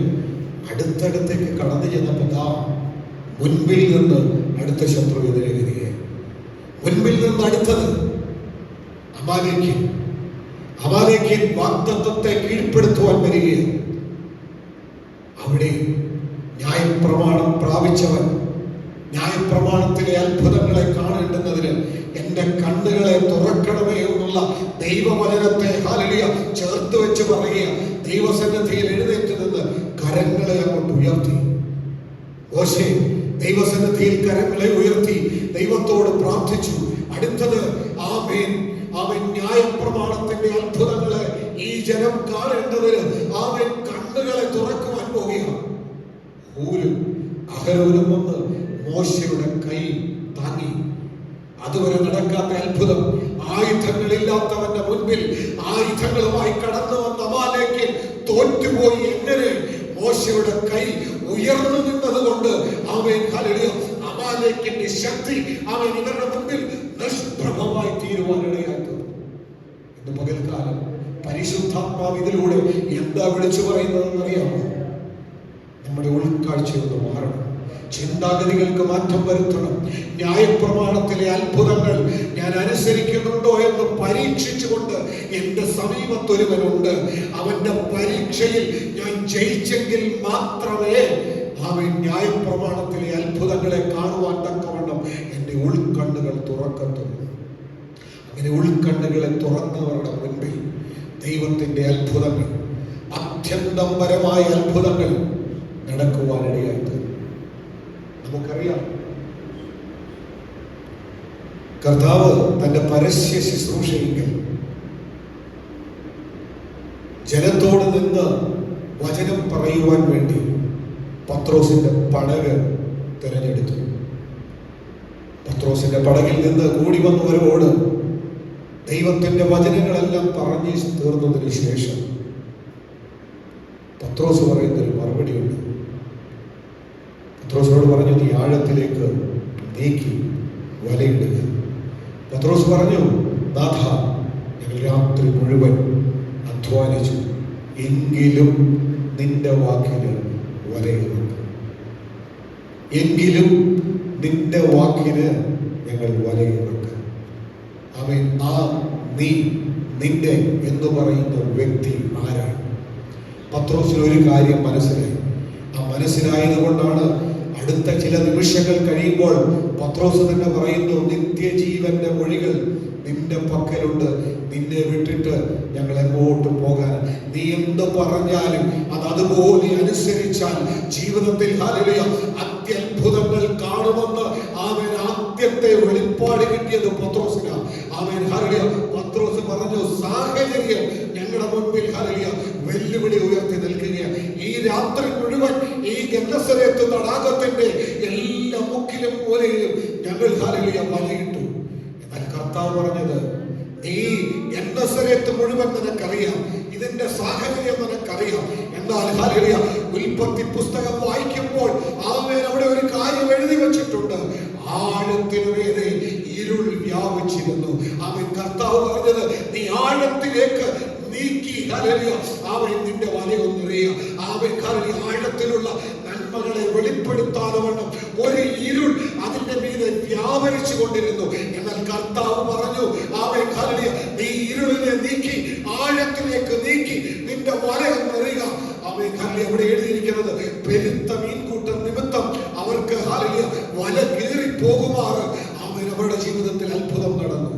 അടുത്തടുത്തേക്ക് കടന്നു ചെന്നപ്പോൾ മുൻപിൽ നിന്ന് അടുത്ത ശത്രു എതിരെ വരികയെ. മുൻപിൽ നിന്ന് അടുത്തത് അമാലേക്യൻ വാഗ്ദത്തത്തെ കീഴ്പ്പെടുത്തുവാൻ വരികയാണ്. അവിടെ ന്യായപ്രമാണം പ്രാപിച്ചവൻ ന്യായപ്രമാണത്തിലെ അത്ഭുതങ്ങളെ കാണേണ്ടുന്നതിന് എന്റെ കണ്ണുകളെ തുറക്കണമേ എന്നുള്ള ദൈവവചനത്തെ ഹല്ലേലൂയ ചേർത്ത് വെച്ച് പറയുക. ദൈവസന്നിധിയിൽ എഴുന്നേറ്റ് നിന്ന് കരങ്ങളെ അങ്ങോട്ട് ഉയർത്തി. മോശെ ദൈവസന്നിധിയിൽ കരങ്ങളെ ഉയർത്തി ദൈവത്തോട് പ്രാർത്ഥിച്ചു. അടുത്തത് ആമേൻ ന്യായപ്രമാണത്തിന്റെ അത്ഭുതങ്ങളെ ഈ ജനം കാണേണ്ടതിന് അവൻ കണ്ണുകളെ തുറക്കുവാൻ പോകുക. ഹൂരും അഹരോനും വന്ന് മോശയുടെ കൈ താങ്ങി. അതുവരെ നടക്കാത്ത അത്ഭുതം. ആയുധങ്ങളില്ലാത്തവന്റെ മുൻപിൽ ആയുധങ്ങളുമായി കടന്നു വന്ന അമാലേക്യൻ തോറ്റുപോയി. എങ്ങനെ? മോശയുടെ കൈ ഉയർന്നു നിന്നത് കൊണ്ട്. അവൻ ഹല്ലേലൂയ അമാലേക്യന്റെ ശക്തി അവൻ ഇവരുടെ മുൻപിൽ നിഷ്പ്രഭമായി തീരുവാനിടയായി. ഇന്ന് പകൽക്കാലം പരിശുദ്ധാത്മാവ് ഇതിലൂടെ എന്താ വിളിച്ചു പറയുന്നതെന്ന് അറിയാമോ? നമ്മുടെ ഉൾക്കാഴ്ചയൊന്ന് മാറണം. ചിന്താഗതികൾക്ക് മാറ്റം വരുത്തണം. ന്യായപ്രമാണത്തിലെ അത്ഭുതങ്ങൾ ഞാൻ അനുസരിക്കുന്നുണ്ടോ എന്ന് പരീക്ഷിച്ചുകൊണ്ട് എന്റെ സമീപത്തൊരുവനുണ്ട്. അവന്റെ പരീക്ഷയിൽ ഞാൻ ജയിച്ചെങ്കിൽ മാത്രമേ അവൻ ന്യായപ്രമാണത്തിലെ അത്ഭുതങ്ങളെ കാണുവാൻ തക്കവണ്ണം എന്റെ ഉൾക്കണ്ണുകൾ തുറക്കത്തുള്ളൂ. അങ്ങനെ ഉൾക്കണ്ണുകളെ തുറന്നവരുടെ മുൻപിൽ ദൈവത്തിന്റെ അത്ഭുതങ്ങൾ, അത്യന്തപരമായ അത്ഭുതങ്ങൾ നടക്കുവാനിടയായി. നമുക്കറിയാം, കർത്താവ് തന്റെ പരസ്യ ശുശ്രൂഷയെങ്കിൽ ജനത്തോട് നിന്ന് വചനം പറയുവാൻ വേണ്ടി പത്രോസിന്റെ പടക് തിരഞ്ഞെടുത്തു. പത്രോസിന്റെ പടകിൽ നിന്ന് കൂടി വന്നവരോട് ദൈവത്തിന്റെ വചനങ്ങളെല്ലാം പറഞ്ഞു തീർന്നതിന് ശേഷം പത്രോസ് പറയുന്നൊരു മറുപടിയുണ്ട്. പത്രോസിനോട് പറഞ്ഞു, നീ ആഴത്തിലേക്ക് നീക്കി വലയിടുക. പത്രോസ് പറഞ്ഞു, നാഥ, ഞങ്ങൾ രാത്രി മുഴുവൻ അധ്വാനിച്ചു, എങ്കിലും നിന്റെ വാക്കിന് വലയിടുക. എങ്കിലും നിന്റെ വാക്കിന് ഞങ്ങൾ വലയിടുക. അവൻ ആ നീ നിന്റെ എന്ന് പറയുന്ന വ്യക്തി ആരാണ്? പത്രോസിന് ഒരു കാര്യം മനസ്സിലായി. ആ മനസ്സിലായത് കൊണ്ടാണ് അടുത്ത ചില നിമിഷങ്ങൾ കഴിയുമ്പോൾ പത്രോസ് തന്നെ പറയുന്നു, നിത്യജീവന്റെ മൊഴികൾ നിന്റെ പക്കലുണ്ട്, നിന്നെ വിട്ടിട്ട് ഞങ്ങൾ എങ്ങോട്ട് പോകാൻ? നീ എന്ത് പറഞ്ഞാലും അത് അതുപോലെ അനുസരിച്ചാൽ ജീവിതത്തിൽ ഹല്ലേലൂയ അത്യത്ഭുതങ്ങൾ കാണുമെന്ന് അവൻ ആദ്യത്തെ വെളിപ്പാട് കിട്ടിയത് പത്രോസിനാണ്. അവൻ ഹല്ലേലൂയ പത്രോസ് പറഞ്ഞു, സാഹചര്യം ഞങ്ങളുടെ മുൻപിൽ ഹല്ലേലൂയ വെല്ലുവിളി ഉയർത്തി നിൽക്കുകയാണ്. ഈ രാത്രി മുഴുവൻ ഈ ഗെന്നസരേത്ത് തടാകത്തിന്റെ എല്ലാ മുക്കിലും മൂലയിലും ഞങ്ങൾ ഹല്ലേലൂയ വലയിട്ടു. എന്നാൽ കർത്താവ് പറഞ്ഞത്, നീ എന്നസരത്ത് മുഴുവൻ നിനക്കറിയാം, ഇതിന്റെ സാഹചര്യം നിനക്കറിയാം. എന്നാൽ ഹല്ലേലൂയ, ഉൽപ്പത്തി പുസ്തകം വായിക്കുമ്പോൾ അവിടെ ഒരു കാര്യം എഴുതി വെച്ചിട്ടുണ്ട്. ആഴത്തിനുമേലെ ഇരുൾ വ്യാപിച്ചിരുന്നു. അവൻ കർത്താവ് പറഞ്ഞത്, നീ ആഴത്തിലേക്ക് നീക്കി അവൻ നിന്റെ വലയൊന്നറിയുക. അവൻ ആഴത്തിലുള്ള നന്മകളെ വെളിപ്പെടുത്താതവണ്ണം ഒരു ഇരുൾ അതിന്റെ മീതെ വ്യാപരിച്ചു കൊണ്ടിരുന്നു. എന്നാൽ കർത്താവ് പറഞ്ഞു, അവൻ നീ ഇരുളിനെ നീക്കി ആഴത്തിലേക്ക് നീക്കി നിന്റെ വലയൊന്നറിയുക. അവൻ അവിടെ എഴുതിയിരിക്കുന്നത്, പെരുത്ത മീൻകൂട്ടം നിമിത്തം അവർക്ക് വല കീറി പോകുമാറ് അവൻ അവരുടെ ജീവിതത്തിൽ അത്ഭുതം നടന്നു.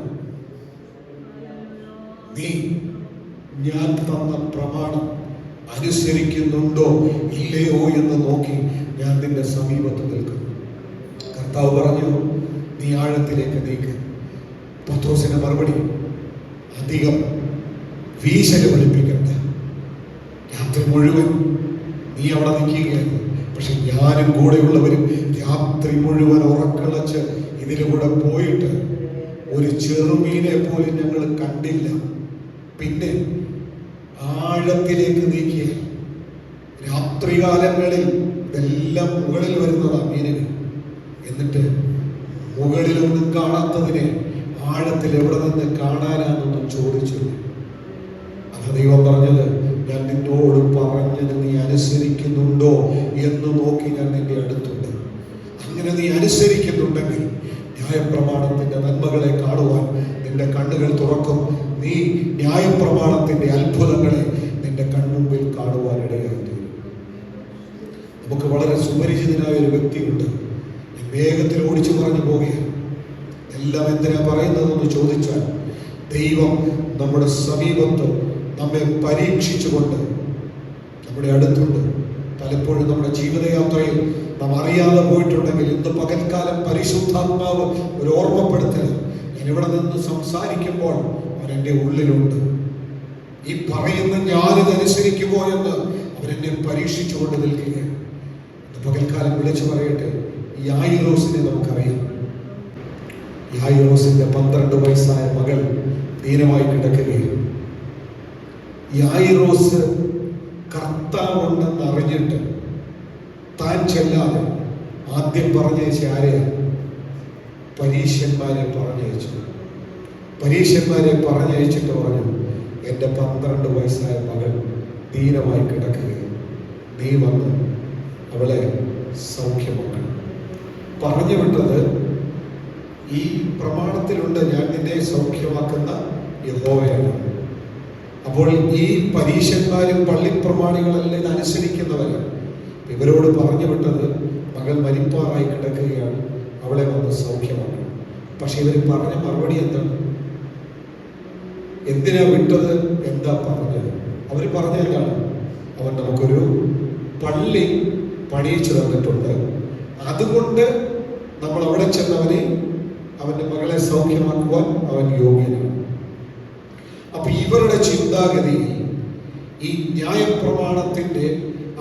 നീ ഞാൻ തന്ന പ്രമാണം അനുസരിക്കുന്നുണ്ടോ ഇല്ലയോ എന്ന് നോക്കി ഞാൻ നിന്റെ സമീപത്ത് നിൽക്കും. കർത്താവ് പറഞ്ഞു, നീ ആഴത്തിലേക്ക് നീക്ക്. പത്രോസിന്റെ മറുപടി, അധികം വീശല് പഠിപ്പിക്കണ്ട. രാത്രി മുഴുവൻ നീ അവിടെ നിൽക്കുകയായിരുന്നു, പക്ഷെ ഞാനും കൂടെയുള്ളവരും രാത്രി മുഴുവൻ ഉറക്കളച്ച് ഇതിലൂടെ പോയിട്ട് ഒരു ചെറുമീനെ പോലും ഞങ്ങൾ കണ്ടില്ല. പിന്നെ ആഴത്തിലേക്ക് നീക്കിയ രാത്രികാലങ്ങളിൽ ഇതെല്ലാം മുകളിൽ വരുന്നതാ മീനുകൾ. എന്നിട്ട് മുകളിലൊന്നും കാണാത്തതിനെ ആഴത്തിൽ എവിടെ നിന്ന് കാണാനാണെന്നും ചോദിച്ചു. അത് ദൈവം പറഞ്ഞത്, ഞാൻ നിന്നോട് പറഞ്ഞത് നീ അനുസരിക്കുന്നുണ്ടോ എന്ന് നോക്കി ഞാൻ നിന്റെ അടുത്തുണ്ട്. അങ്ങനെ നീ അനുസരിക്കുന്നുണ്ടെങ്കിൽ ന്യായപ്രമാണത്തിന്റെ നന്മകളെ കാണുവാൻ നിന്റെ കണ്ണുകൾ തുറക്കും. നീ ന്യായപ്രമാണത്തിന്റെ അത്ഭുതങ്ങളെ നിന്റെ കൺമുമ്പിൽ കാണുവാൻ ഇടയായിത്തീരും. നമുക്ക് വളരെ സുപരിചിതനായ ഒരു വ്യക്തിയുണ്ട്. വേഗത്തിൽ ഓടിച്ചു പറഞ്ഞു പോവുകയാണ്. എല്ലാം എന്തിനാ പറയുന്നതെന്ന് ചോദിച്ചാൽ, ദൈവം നമ്മുടെ സമീപത്ത് നമ്മെ പരീക്ഷിച്ചുകൊണ്ട് നമ്മുടെ അടുത്തുണ്ട്. പലപ്പോഴും നമ്മുടെ ജീവിതയാത്രയിൽ നാം അറിയാതെ പോയിട്ടുണ്ടെങ്കിൽ ഇന്ന് പകൽക്കാലം പരിശുദ്ധാത്മാവ് ഒരു ഓർമ്മപ്പെടുത്തൽ. ഞാൻ ഇവിടെ നിന്ന് സംസാരിക്കുമ്പോൾ അവൻ എൻ്റെ ഉള്ളിലുണ്ട്. ഈ പറയുന്ന ഞാനിത് അനുസരിക്കുമോ എന്ന് അവരെന്നെ പരീക്ഷിച്ചുകൊണ്ട് നിൽക്കുകയാണ്. പകൽക്കാലം വിളിച്ചു പറയട്ടെ, യായിറോസിനെ നമുക്കറിയാം. യായിറോസിന്റെ 12 വയസ്സായ മകൾ ദീനമായി കിടക്കുകയാണ്. യായിറോസ് കർത്താവുണ്ടെന്ന് അറിഞ്ഞിട്ട് താൻ ചെല്ലാതെ ആദ്യം പറഞ്ഞയച്ച ആരെയാ? പരീശന്മാരെ പറഞ്ഞയച്ചു. പരീശന്മാരെ പറഞ്ഞയച്ചിട്ട് പറഞ്ഞു, എൻ്റെ 12 വയസ്സായ മകൾ ദീനമായി കിടക്കുകയാണ്, നീ വന്ന് അവളെ സൗഖ്യമാക്കണം. പറഞ്ഞു വിട്ടത് ഈ പ്രമാണത്തിലുണ്ട്, ഞാൻ നിന്നെ സൗഖ്യമാക്കുന്ന യഹോവയാണ്. അപ്പോൾ ഈ പരീശന്മാരും പള്ളിപ്രമാണികളെല്ലാം ഇത് അനുസരിക്കുന്നവരാണ്. ഇവരോട് പറഞ്ഞു വിട്ടത്, മകൾ മരിപ്പാറായി കിടക്കുകയാണ്, അവളെ വന്ന് സൗഖ്യമാക്കണം. പക്ഷെ ഇവർ പറഞ്ഞ മറുപടി എന്താണ്? എന്തിനാ വിട്ടത്? എന്താ പറഞ്ഞത്? അവർ പറഞ്ഞതാണ്, അവൻ നമുക്കൊരു പള്ളി പണിയിച്ചു തന്നിട്ടുണ്ട്, അതുകൊണ്ട് നമ്മൾ അവിടെ ചെന്നവനെ അവന്റെ മകളെ സൗഖ്യമാക്കുവാൻ അവൻ യോഗ്യനാണ്. അപ്പൊ ഇവരുടെ ചിന്താഗതിയിൽ ഈ ന്യായപ്രമാണത്തിന്റെ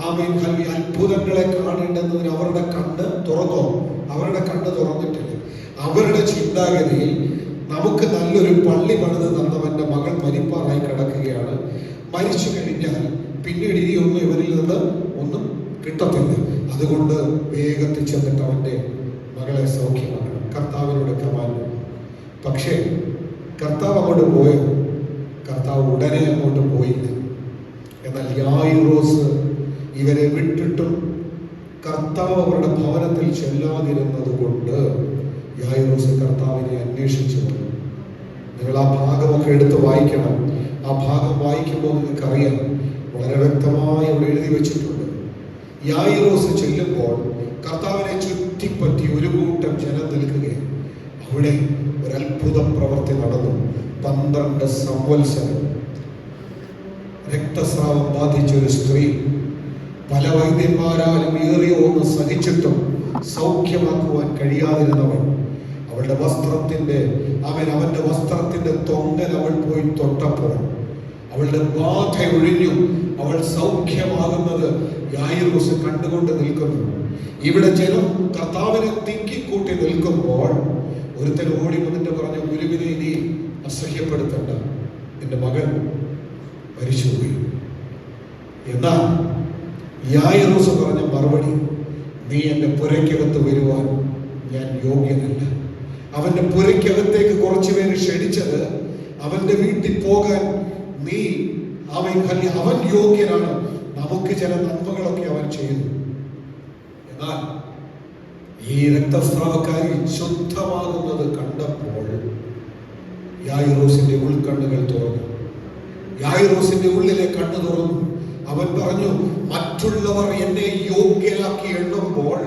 അത്ഭുതങ്ങളെ കാണേണ്ടെന്നതിന് അവരുടെ കണ്ണ് തുറന്നോ? അവരുടെ കണ്ണ് തുറന്നിട്ടില്ല. അവരുടെ ചിന്താഗതിയിൽ നമുക്ക് നല്ലൊരു പള്ളി പണിത് തന്നവന്റെ മകൾ മരിപ്പാറായി കിടക്കുകയാണ്, മരിച്ചു കഴിഞ്ഞാൽ പിന്നീട് ഇനിയൊന്നും ഇവരിൽ നിന്ന് ഒന്നും കിട്ടത്തില്ല, അതുകൊണ്ട് വേഗത്തിൽ ചെന്നിട്ട് അവന്റെ മകളെ സൗഖ്യമാക്കണം. കർത്താവിനോട് കമാൻഡ്. പക്ഷേ കർത്താവ് അങ്ങോട്ട് പോയോ? കർത്താവ് ഉടനെ അങ്ങോട്ട് പോയില്ല. എന്നാൽ യായിറോസ് ഇവരെ വിട്ടിട്ടും കർത്താവ് അവരുടെ ഭവനത്തിൽ ചെല്ലാതിരുന്നത് കൊണ്ട് യായിറോസ് കർത്താവിനെ അന്വേഷിച്ചു വന്നു. നിങ്ങൾ ആ ഭാഗമൊക്കെ എടുത്ത് വായിക്കണം. ആ ഭാഗം വായിക്കുമ്പോൾ നിങ്ങൾക്കറിയാം, വളരെ വ്യക്തമായി അവിടെ എഴുതി വെച്ചിട്ടുണ്ട്. യായിറോസ് ചെല്ലുമ്പോൾ കർത്താവിനെ ചുറ്റിപ്പറ്റി ഒരു കൂട്ടം ജനം നിൽക്കുകയാണ്. അവിടെ ഒരു അത്ഭുത പ്രവൃത്തി നടന്നു. 12 സംവത്സരം രക്തസ്രാവം ബാധിച്ച ഒരു സ്ത്രീ, പല വൈദ്യന്മാരാലും ഏറിയ ഒന്ന് സഹിച്ചിട്ടും സൗഖ്യമാക്കുവാൻ കഴിയാതിരുന്നവൻ, അവളുടെ അവന്റെ വസ്ത്രത്തിന്റെ തൊങ്ങൽ അവൾ പോയി തൊട്ടപ്പോൾ അവളുടെ ബാധ ഒഴിഞ്ഞു, അവൾ സൗഖ്യമാകുന്നത് യായിറോസ് കണ്ടുകൊണ്ട് നിൽക്കുന്നു. ഇവിടെ ജനം കർത്താവിനെ തിക്കിക്കൂട്ടി നിൽക്കുമ്പോൾ ഒരുത്തൻ ഓടി വന്നിട്ട് പറഞ്ഞു, ഗുരുവിനെ ഇനി അസഹ്യപ്പെടുത്തേണ്ട, നിന്റെ മകൻ മരിച്ചുപോയി. എന്നാൽ യായിറോസ് പറഞ്ഞ മറുപടി, നീ എൻ്റെ പുരയ്ക്കകത്ത് വരുവാൻ ഞാൻ യോഗ്യനല്ല. അവൻ്റെ പുരയ്ക്കകത്തേക്ക് കുറച്ചു പേര് ക്ഷണിച്ചത് അവൻ്റെ വീട്ടിൽ പോകാൻ അവൻ യോഗ്യനാണ്, നമുക്ക് ചില നന്മകളൊക്കെ അവൻ ചെയ്തു. എന്നാൽ ഈ രക്തസ്രാവക്കാരി ശുദ്ധമാകുന്നത് കണ്ടപ്പോൾ യായിറോസിന്റെ ഉൾക്കണ്ണുകൾ തുറന്നു. യായിറോസിന്റെ ഉള്ളിലെ കണ്ണു തുറന്നു. അവൻ പറഞ്ഞു, മറ്റുള്ളവർ എന്നെ യോഗ്യരാക്കി എണ്ണുമ്പോൾ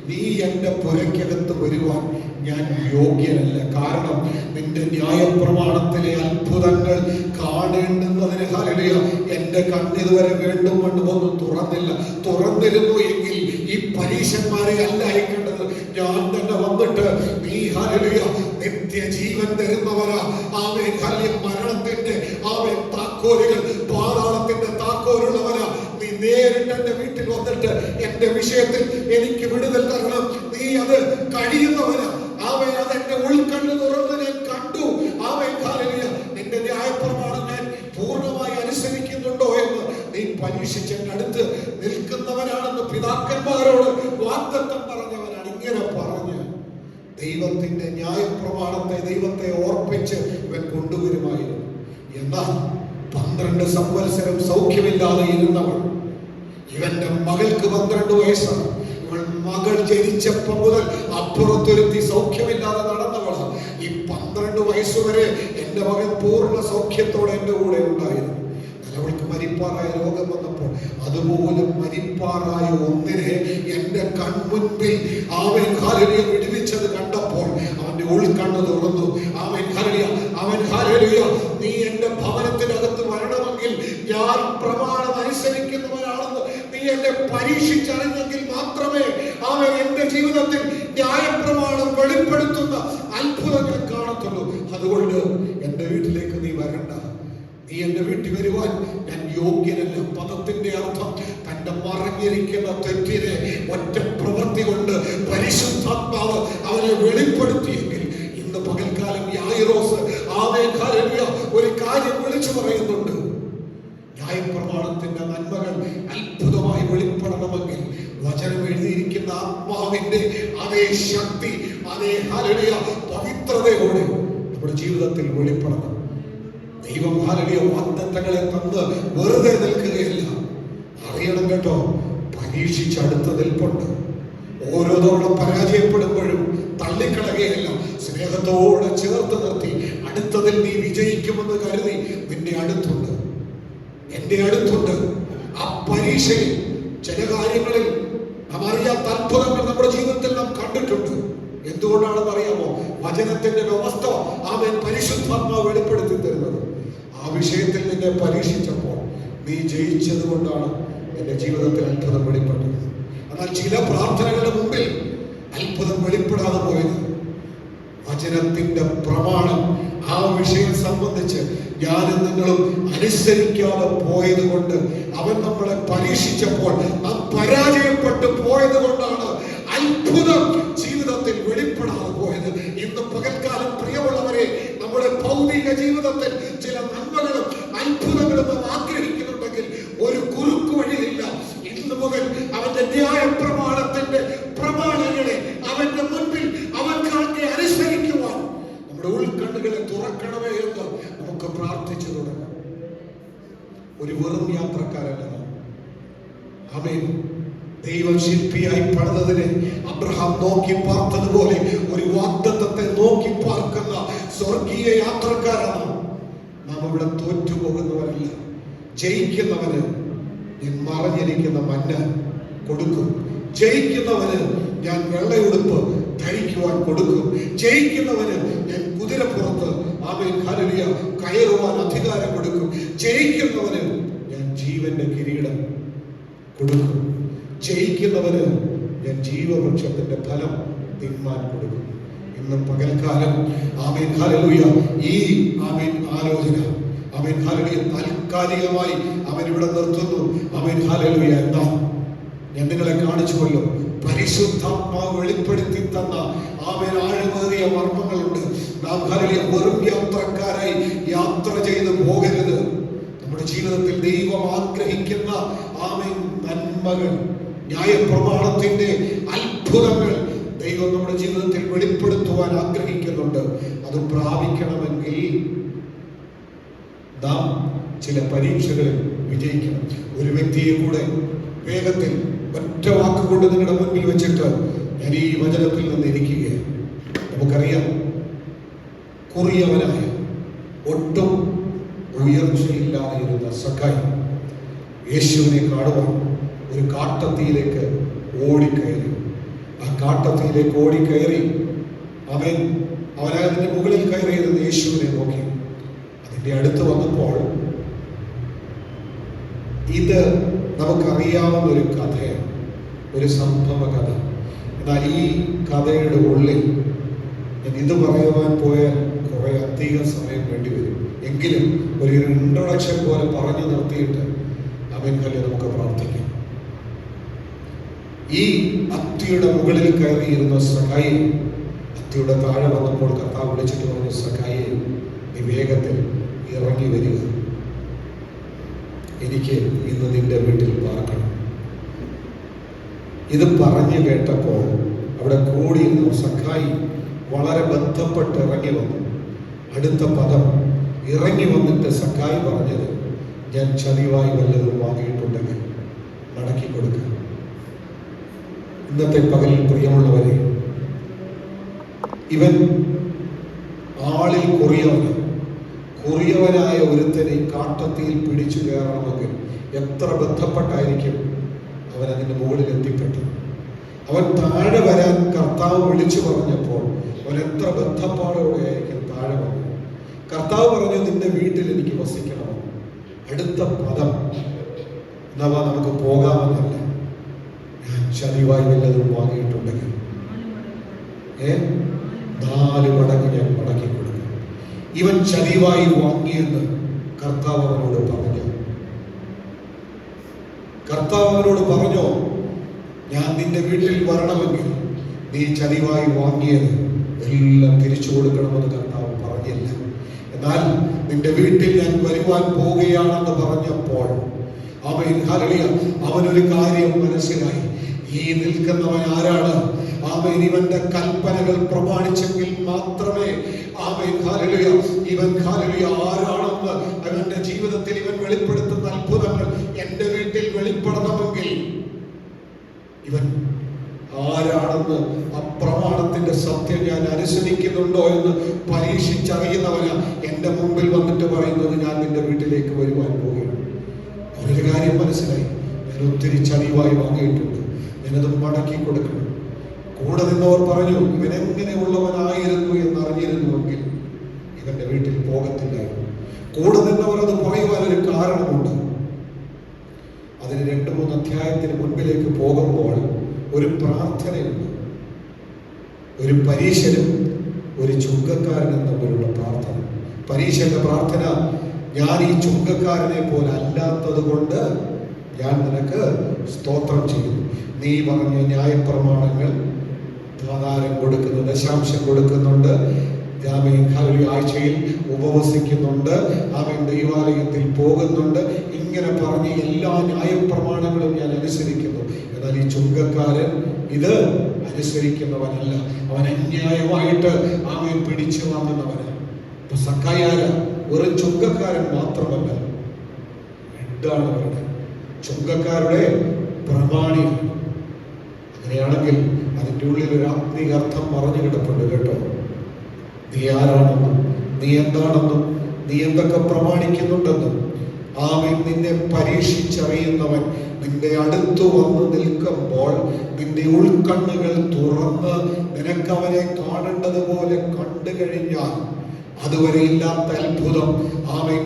നീ എൻ്റെ പുരയ്ക്കകത്ത് വരുവാൻ ഞാൻ യോഗ്യനല്ല. കാരണം നിന്റെ ന്യായപ്രമാണത്തിലെ അത്ഭുതങ്ങൾ കാണേണ്ടുന്നതിന് ഹല്ലേലൂയ എൻ്റെ കണ്ണിതുവരെ വീണ്ടും ഒന്നും തുറന്നിരുന്നു എങ്കിൽ ഈ പരീശന്മാരെ അല്ല അയക്കേണ്ടത്, ഞാൻ തന്നെ വന്നിട്ട് നീ ഹല്ലേലൂയ നിത്യജീവൻ തരുന്നവരാ. ആമേൻ. ഹല്ലേലൂയ. മരണത്തിന്റെ താക്കോലുകൾ, പാതാളത്തിന്റെ താക്കോലുള്ളവരാ. നീ നേരിട്ട് എന്റെ വീട്ടിൽ വന്നിട്ട് എന്റെ വിഷയത്തിൽ എനിക്ക് വിടുതൽ തരണം. നീ അത് കഴിയുന്നവനാ. ആമേൻ. അതെന്റെ ഉൾക്കണ്ണ് തുറന്ന് ഞാൻ കണ്ടു. ആമേൻ. ഹല്ലേലൂയ. നിന്റെ ന്യായപ്രമാണം ഞാൻ പൂർണ്ണമായി അനുസരിക്കുന്നുണ്ടോ എന്ന് നീ പരീക്ഷിച്ച് എന്റെ അടുത്ത് നിൽക്കുന്നവനാണെന്ന് പിതാക്കന്മാരോട് വാഗ്ദത്തം പറഞ്ഞവനാണ്. ഇങ്ങനെ പറഞ്ഞ് ദൈവത്തിന്റെ ന്യായപ്രമാണത്തെ, ദൈവത്തെ ഓർപ്പിച്ച് ഇവൻ കൊണ്ടുവരുമായിരുന്നു. എന്നാൽ 12 സംവത്സരം സൗഖ്യമില്ലാതെ ഇരുന്നവൾ, ഇവന്റെ മകൾക്ക് 12 വയസ്സാണ്. ഇവൾ മകൾ ജനിച്ചപ്പോൾ മുതൽ അപ്പുറത്തൊരുത്തി സൗഖ്യമില്ലാതെ നടന്നവളാണ്. ഈ 12 വയസ്സുവരെ എന്റെ മകൻ പൂർണ്ണ സൗഖ്യത്തോടെ എന്റെ കൂടെ ഉണ്ടായിരുന്നു. അവൾക്ക് മരിപ്പാറായ രോഗം വന്നപ്പോൾ അതുപോലെ മരിപ്പാറായ ഒന്നിനെ എന്റെ കൺമുൻപിൽ അവൻ ഹല്ലേലൂയ വിടുവിച്ചത് കണ്ടപ്പോൾ അവന്റെ ഉൾക്കണ്ണ് തുറന്നു. അവൻ ഹല്ലേലൂയ നീ എന്റെ ഭവനത്തിനകത്ത് വരണമെങ്കിൽ ഞാൻ പ്രമാണം അനുസരിക്കുന്നവനാണെന്ന് നീ എന്നെ പരീക്ഷിച്ചറിഞ്ഞെങ്കിൽ മാത്രമേ അവൻ എന്റെ ജീവിതത്തിൽ ന്യായപ്രമാണം വെളിപ്പെടുത്തുന്ന അത്ഭുതങ്ങൾ കാണത്തുള്ളൂ. അതുകൊണ്ട് എന്റെ വീട്ടിലേക്ക് നീ വരണ്ട. നീ എന്റെ വീട്ടിൽ വരുവാൻ ഞാൻ യോഗ്യനല്ല. പദത്തിന്റെ അർത്ഥം തന്റെ മറഞ്ഞിരിക്കുന്ന തെറ്റിനെ ഒറ്റ പ്രവൃത്തി കൊണ്ട് പരിശുദ്ധാത്മാവ് അവനെ വെളിപ്പെടുത്തിയെങ്കിൽ ഇന്ന് പകൽക്കാലം യായിറോസ് ഒരു കാര്യം വിളിച്ചു പറയുന്നുണ്ട്. ന്യായപ്രമാണത്തിന്റെ നന്മകൾ അത്ഭുതമായി വെളിപ്പെടണമെങ്കിൽ വചനം എഴുതിയിരിക്കുന്ന ആത്മാവിന്റെ അതേ ശക്തി, അതേ ഹല്ലേലൂയ പവിത്രതയോടെ നമ്മുടെ ജീവിതത്തിൽ വെളിപ്പെടണം. ദൈവം ഹല്ലേലൂയ വാഗ്ദത്തങ്ങളെ തന്ന് വെറുതെ നിൽക്കുകയില്ല. അറിയണം കേട്ടോ, പരീക്ഷിച്ചടുത്ത നിൽപ്പുണ്ട്. ഓരോ തവണ പരാജയപ്പെടുമ്പോഴും തള്ളിക്കളയുകയില്ല, സ്നേഹത്തോടെ ചേർത്ത് നിർത്തി അടുത്തതിൽ നീ വിജയിക്കുമെന്ന് കരുതി നിന്റെ അടുത്തുണ്ട്, എന്റെ അടുത്തുണ്ട്. ആ പരീക്ഷയിൽ ചില കാര്യങ്ങളിൽ നാം അറിയാത്ത അത്ഭുതങ്ങൾ നമ്മുടെ ജീവിതത്തിൽ നാം കണ്ടിട്ടുണ്ട്. എന്തുകൊണ്ടാണെന്ന് അറിയാമോ? വചനത്തിന്റെ വ്യവസ്ഥ അവൻ പരിശുദ്ധാത്മാവ് വെളിപ്പെടുത്തി തരുന്നത്. ആ വിഷയത്തിൽ നിന്നെ പരീക്ഷിച്ചപ്പോൾ നീ ജയിച്ചത് കൊണ്ടാണ് എന്റെ ജീവിതത്തിൽ അത്ഭുതം വെളിപ്പെട്ടത്. എന്നാൽ ചില പ്രാർത്ഥനകളുടെ മുമ്പിൽ അത്ഭുതം വെളിപ്പെടാതെ പോയത് വചനത്തിന്റെ പ്രമാണം ആ വിഷയം സംബന്ധിച്ച് ഞാനും നിങ്ങളും അനുസരിക്കാതെ പോയത് കൊണ്ട്, അവൻ നമ്മളെ പരീക്ഷിച്ചപ്പോൾ നാം പരാജയപ്പെട്ടു പോയത് കൊണ്ടാണ് അത്ഭുതം ജീവിതത്തിൽ വെളിപ്പെടാതെ പോയത്. ഇന്ന് പകൽക്കാലം പ്രിയമുള്ളവരെ, നമ്മുടെ ഭൗതിക ജീവിതത്തിൽ ചില നന്മകളും അത്ഭുതങ്ങളും നാം ആഗ്രഹിക്കുന്നുണ്ടെങ്കിൽ ഒരു കുറുക്കു വഴിയില്ല. ഇന്ന് മുതൽ അവന്റെ ന്യായ പ്രമാണത്തിന്റെ പ്രമാണങ്ങളെ അവന്റെ മുൻപിൽ അവർക്ക് അനുസരിക്കുവാൻ നമ്മുടെ ഉൾക്കണ്ണുകളെ തുറക്കണമേ എന്ന് നമുക്ക് പ്രാർത്ഥിച്ചു തുടങ്ങാം. ഒരു വെറും യാത്രക്കാരല്ല നാം. ആമേൻ. ദൈവം ശില്പിയായി പണിതതിനെ അബ്രഹാം നോക്കി പാർത്തതുപോലെ ഒരു വാഗ്ദത്തത്തെ നോക്കി പാർക്കുന്ന സ്വർഗീയ യാത്രക്കാരാണ് നാം. ഇവിടെ തോറ്റുപോകുന്നവരല്ല. ജയിക്കുന്നവന് ഞാൻ മറഞ്ഞിരിക്കുന്ന മന്ന കൊടുക്കും. ജയിക്കുന്നവന് ഞാൻ വെള്ളയുടുപ്പ് ധരിക്കുവാൻ കൊടുക്കും. ജയിക്കുന്നവന് ഞാൻ കുതിരപ്പുറത്ത് ആമേൻ ഹല്ലേലൂയ കയറുവാൻ അധികാരം കൊടുക്കും. ജയിക്കുന്നവന് ഞാൻ ജീവന്റെ കിരീടം കൊടുക്കും. ജയിക്കുന്നവന് ഞാൻ ജീവവൃക്ഷത്തിന്റെ ഫലം തിന്മാൻ കൊടുക്കും. ഇന്ന് പകൽക്കാലം ആമേൻ ഹല്ലേലൂയ ഈ ആമേൻ ആലോചന ആമേൻ ഹല്ലേലൂയ താൽക്കാലികമായി അവൻ ഇവിടെ നിർത്തുന്നു. Amen hallelujah. എന്താ ഞാൻ നിങ്ങളെ കാണിച്ചുവല്ലോ, പരിശുദ്ധാത്മാവ് വെളിപ്പെടുത്തി തന്ന ആമേൻ ആഴമേറിയ മർമ്മങ്ങളുണ്ട്. നാം വെറും യാത്രക്കാരായി യാത്ര ചെയ്ത് പോകരുത്. നമ്മുടെ ജീവിതത്തിൽ ദൈവം ആഗ്രഹിക്കുന്ന ആമേൻ നന്മകൾ, ന്യായപ്രമാണത്തിന്റെ അത്ഭുതങ്ങൾ ദൈവം നമ്മുടെ ജീവിതത്തിൽ വെളിപ്പെടുത്തുവാൻ ആഗ്രഹിക്കുന്നുണ്ട്. അത് പ്രാപിക്കണമെങ്കിൽ നാം ചില പരീക്ഷകളിൽ വിജയിക്കണം. ഒരു വ്യക്തിയെ കൂടെ വേഗത്തിൽ ഒറ്റ വാക്കുകൊണ്ട് നിങ്ങളുടെ മുൻപിൽ വെച്ചിട്ട് ഞാൻ ഈ വചനത്തിൽ നിന്ന് ഇരിക്കുകയാണ്. നമുക്കറിയാം, കുറിയവനായ ഒട്ടും ഉയർച്ചയില്ലാതെ ഇരുന്ന സഖായി യേശുവിനെ കാണുവാൻ ഒരു കാട്ടത്തിയിലേക്ക് ഓടിക്കയറി. ആ കാട്ടത്തിയിലേക്ക് ഓടിക്കയറി അവനതിന്റെ മുകളിൽ കയറിയിരുന്ന യേശുവിനെ നോക്കി. അതിന്റെ അടുത്ത് വന്നപ്പോൾ, ഇത് നമുക്കറിയാവുന്ന ഒരു കഥയാണ്, ഒരു സംഭവ കഥ. എന്നാൽ ഈ കഥയുടെ ഉള്ളിൽ ഞാൻ ഇത് പറയുവാൻ പോയാൽ കുറെ അധികം സമയം വേണ്ടിവരും. എങ്കിലും ഒരു ഇൻട്രൊഡക്ഷൻ പോലെ പറഞ്ഞു നിർത്തിയിട്ട് നമുക്ക് പ്രാർത്ഥിക്കാം. ഈ അത്തിയുടെ മുകളിൽ കയറിയിരുന്ന സഖായി അത്തിയുടെ താഴെ വന്നപ്പോൾ കർത്താവ് വിളിച്ചിട്ട് പറഞ്ഞു, സഖായി നീ വേഗത്തിൽ ഇറങ്ങി വരിക, എനിക്ക് ഇന്ന് നിന്റെ വീട്ടിൽ പാർക്കണം. ഇത് പറഞ്ഞു കേട്ടപ്പോൾ അവിടെ കൂടിയിരുന്ന സഖായി വളരെ ബന്ധപ്പെട്ട് ഇറങ്ങി വന്നു. അടുത്ത പദം ഇറങ്ങി വന്നിട്ട് സഖായി പറഞ്ഞത്, ഞാൻ ചതിവായി വല്ലതും വാങ്ങിയിട്ടുണ്ടെങ്കിൽ മടക്കി കൊടുക്കുക. ഇന്നത്തെ പകലിൽ പ്രിയമുള്ളവരെ, ഇവൻ ആളിൽ കുറിയവനായ ഒരുത്തനെ കാട്ടത്തിയിൽ പിടിച്ചു കയറണമെങ്കിൽ എത്ര ബന്ധപ്പെട്ടായിരിക്കും അവൻ അതിന്റെ മുകളിൽ എത്തിപ്പെട്ടത്. അവൻ താഴെ വരാൻ കർത്താവ് വിളിച്ചു പറഞ്ഞപ്പോൾ അവൻ എത്ര ബന്ധപ്പാടോടെ ആയിരിക്കും താഴെ വന്നത്. കർത്താവ് പറഞ്ഞു, നിന്റെ വീട്ടിൽ എനിക്ക് വസിക്കണമോ? അടുത്ത പദം എന്നവാ നമുക്ക് പോകാമെന്നല്ല, ഞാൻ ചതിവായി വല്ലതും വാങ്ങിയിട്ടുണ്ടെങ്കിൽ 4 മടങ്ങ് ഞാൻ മടക്കി കൊടുക്കും. ഇവൻ ചതിവായി വാങ്ങിയെന്ന് കർത്താവ് അവനോട് പറഞ്ഞു. കർത്താവ് അവനോട് പറഞ്ഞോ, ഞാൻ നിന്റെ വീട്ടിൽ വരണമെങ്കിൽ നീ ചതിവായി വാങ്ങിയത് എല്ലാം തിരിച്ചു കൊടുക്കണമെന്ന് കർത്താവ് പറഞ്ഞില്ല. എന്നാൽ നിന്റെ വീട്ടിൽ ഞാൻ വരുവാൻ പോവുകയാണെന്ന് പറഞ്ഞപ്പോൾ അവനൊരു കാര്യം മനസ്സിലായി. ഈ നിൽക്കുന്നവൻ ആരാണ്? ഇവന്റെ കൽപ്പനകൾ പ്രമാണിച്ചെങ്കിൽ മാത്രമേ ഇവൻ ആരാണെന്ന് അവന്റെ ജീവിതത്തിൽ ഇവൻ വെളിപ്പെടുത്തുന്ന അത്ഭുതങ്ങൾ എന്റെ വീട്ടിൽ വെളിപ്പെടണമെങ്കിൽ ഇവൻ ആരാണെന്ന് അപ്രമാണത്തിന്റെ സത്യം ഞാൻ അനുസരിക്കുന്നുണ്ടോ എന്ന് പരീക്ഷിച്ചറിയുന്നവന് എന്റെ മുമ്പിൽ വന്നിട്ട് പറയുന്നത്, ഞാൻ നിന്റെ വീട്ടിലേക്ക് വരുവാൻ പോവുകയാണ്. അവരൊരു കാര്യം മനസ്സിലായി, ഞാൻ ഒത്തിരി ചതിവായി വാങ്ങിയിട്ടുണ്ട്, ഞാനത് മടക്കി കൊടുക്കണം. കൂടെ നിന്നവർ പറഞ്ഞു, ഇവൻ എങ്ങനെയുള്ളവനായിരുന്നു എന്ന് അറിഞ്ഞിരുന്നുവെങ്കിൽ ഇവന്റെ വീട്ടിൽ പോകത്തില്ലായിരുന്നു. കൂടെ നിന്നവർ അത് പറയുവാനൊരു കാരണമുണ്ട്. അതിന് 2-3 അധ്യായത്തിന് മുൻപിലേക്ക് പോകുമ്പോൾ ഒരു പ്രാർത്ഥനയുണ്ട്. ഒരു പരീശനും ഒരു ചുങ്കക്കാരനും തമ്മിലുള്ള പ്രാർത്ഥന. പരീശന്റെ പ്രാർത്ഥന, ഞാൻ ഈ ചുങ്കക്കാരനെ പോലെ അല്ലാത്തത് കൊണ്ട് ഞാൻ നിനക്ക് സ്തോത്രം ചെയ്യുന്നു. നീ പറഞ്ഞ ന്യായപ്രമാണങ്ങൾ ആധാരം കൊടുക്കുന്നു, ദശാംശം കൊടുക്കുന്നുണ്ട്, ആഴ്ചയിൽ ഉപവസിക്കുന്നുണ്ട്, അവൻ ദൈവാലയത്തിൽ പോകുന്നുണ്ട്, ഇങ്ങനെ പറഞ്ഞ് എല്ലാ ന്യായപ്രമാണങ്ങളും ഞാൻ അനുസരിക്കുന്നു. എന്നാൽ ഈ ചുങ്കക്കാരൻ ഇത് അനുസരിക്കുന്നവനല്ല, അവൻ അന്യായമായിട്ട് അവൻ പിടിച്ചു വാങ്ങുന്നവനാണ്. ഇപ്പൊ സഖായാര ഒരു ചുങ്കക്കാരൻ മാത്രമല്ല, എന്താണ് അവരുടെ ചുങ്കക്കാരുടെ പ്രമാണിയാണ്. അങ്ങനെയാണെങ്കിൽ അതിൻ്റെ ഉള്ളിൽ ഒരു ആത്മീയ അർത്ഥം മറഞ്ഞു കിടപ്പുണ്ട് കേട്ടോ. നീ ആരാണെന്നും നീ എന്താണെന്നും നീ എന്തൊക്കെ പ്രമാണിക്കുന്നുണ്ടെന്നും നിന്നെ പരീക്ഷിച്ചറിയുന്നവൻ നിന്റെ അടുത്തു വന്ന് നിൽക്കുമ്പോൾ നിന്റെ ഉൾക്കണ്ണുകൾ തുറന്ന് നിനക്കവനെ കാണേണ്ടതുപോലെ കണ്ടു കഴിഞ്ഞാൽ അതുവരെ ഇല്ലാത്ത അത്ഭുതം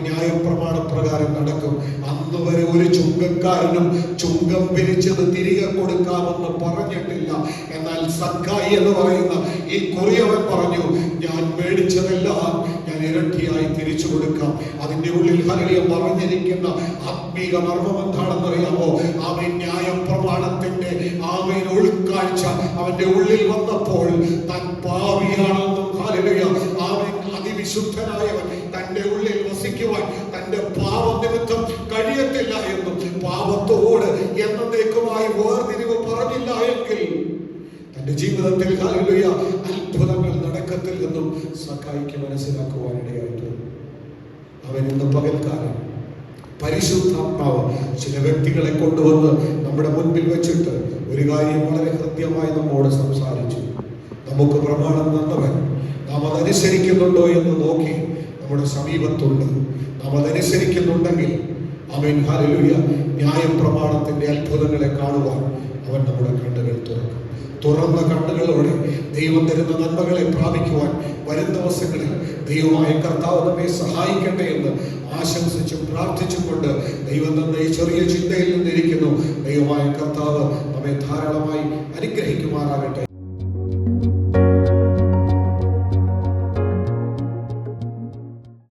ന്യായപ്രമാണ പ്രകാരം നടക്കും. അന്ന് വരെ ഒരു ചുങ്കക്കാരനും ചുങ്കം പിരിച്ചത് തിരികെ കൊടുക്കാമെന്ന് പറഞ്ഞിട്ടില്ല. എന്നാൽ സഖായി എന്ന് പറയുന്ന ഈ കുറിയവൻ പറഞ്ഞു, ഞാൻ മേടിച്ചതെല്ലാം ഞാൻ അതിനിരട്ടിയായി തിരിച്ചു കൊടുക്കാം. അതിന്റെ ഉള്ളിൽ ഹല്ലേലൂയ മറഞ്ഞിരിക്കുന്ന ആത്മീക മർമ്മം എന്താണെന്ന് അറിയാമോ? അവൻ ന്യായപ്രമാണത്തിന്റെ അവൻ ഉൾക്കാഴ്ച അവന്റെ ഉള്ളിൽ വന്നപ്പോൾ താൻ പാപിയാണെന്നും ഹല്ലേലൂയ അവൻ അതിവിശുദ്ധനായവൻ തന്റെ ഉള്ളിൽ വസിക്കുവാൻ തന്റെ പാപം നിമിത്തം കഴിയത്തില്ല എന്നും പാപത്തോട് എന്നേക്കുമായി വേർതിരിവ് പറഞ്ഞില്ല എങ്കിൽ തന്റെ ജീവിതത്തിൽ ഹല്ലേലൂയ അത്ഭുതങ്ങൾ നടക്കത്തിൽ എന്നും സക്കായിക്ക് മനസ്സിലാക്കുവാനിടയായിട്ട് അവൻ ഇന്ന് പകൽക്കാലം പരിശുദ്ധാത്മാവ് ചില വ്യക്തികളെ കൊണ്ടുവന്ന് നമ്മുടെ മുൻപിൽ വെച്ചിട്ട് ഒരു കാര്യം വളരെ ഹൃദ്യമായി നമ്മോട് സംസാരിച്ചു. നമുക്ക് പ്രമാണം തന്നവൻ നാം അതനുസരിക്കുന്നുണ്ടോ എന്ന് നോക്കി നമ്മുടെ സമീപത്തുണ്ട്. നാം അതനുസരിക്കുന്നുണ്ടെങ്കിൽ അവൻ ഹല്ലേലൂയ ന്യായപ്രമാണത്തിന്റെ അത്ഭുതങ്ങളെ കാണുവാൻ അവൻ നമ്മുടെ കണ്ണുകൾ തുറക്കും. തുറന്ന കണ്ണുകളോടെ ദൈവം തരുന്ന നന്മകളെ പ്രാപിക്കുവാൻ വരും ദിവസങ്ങളിൽ ദൈവമായ കർത്താവ് നമ്മെ സഹായിക്കട്ടെ എന്ന് ആശംസിച്ചും പ്രാർത്ഥിച്ചും കൊണ്ട് ദൈവം തന്ന ഈ ചെറിയ ചിന്തയിൽ നിന്നിരിക്കുന്നു. ദൈവമായ കർത്താവ് നമ്മെ ധാരാളമായി അനുഗ്രഹിക്കുമാറാകട്ടെ.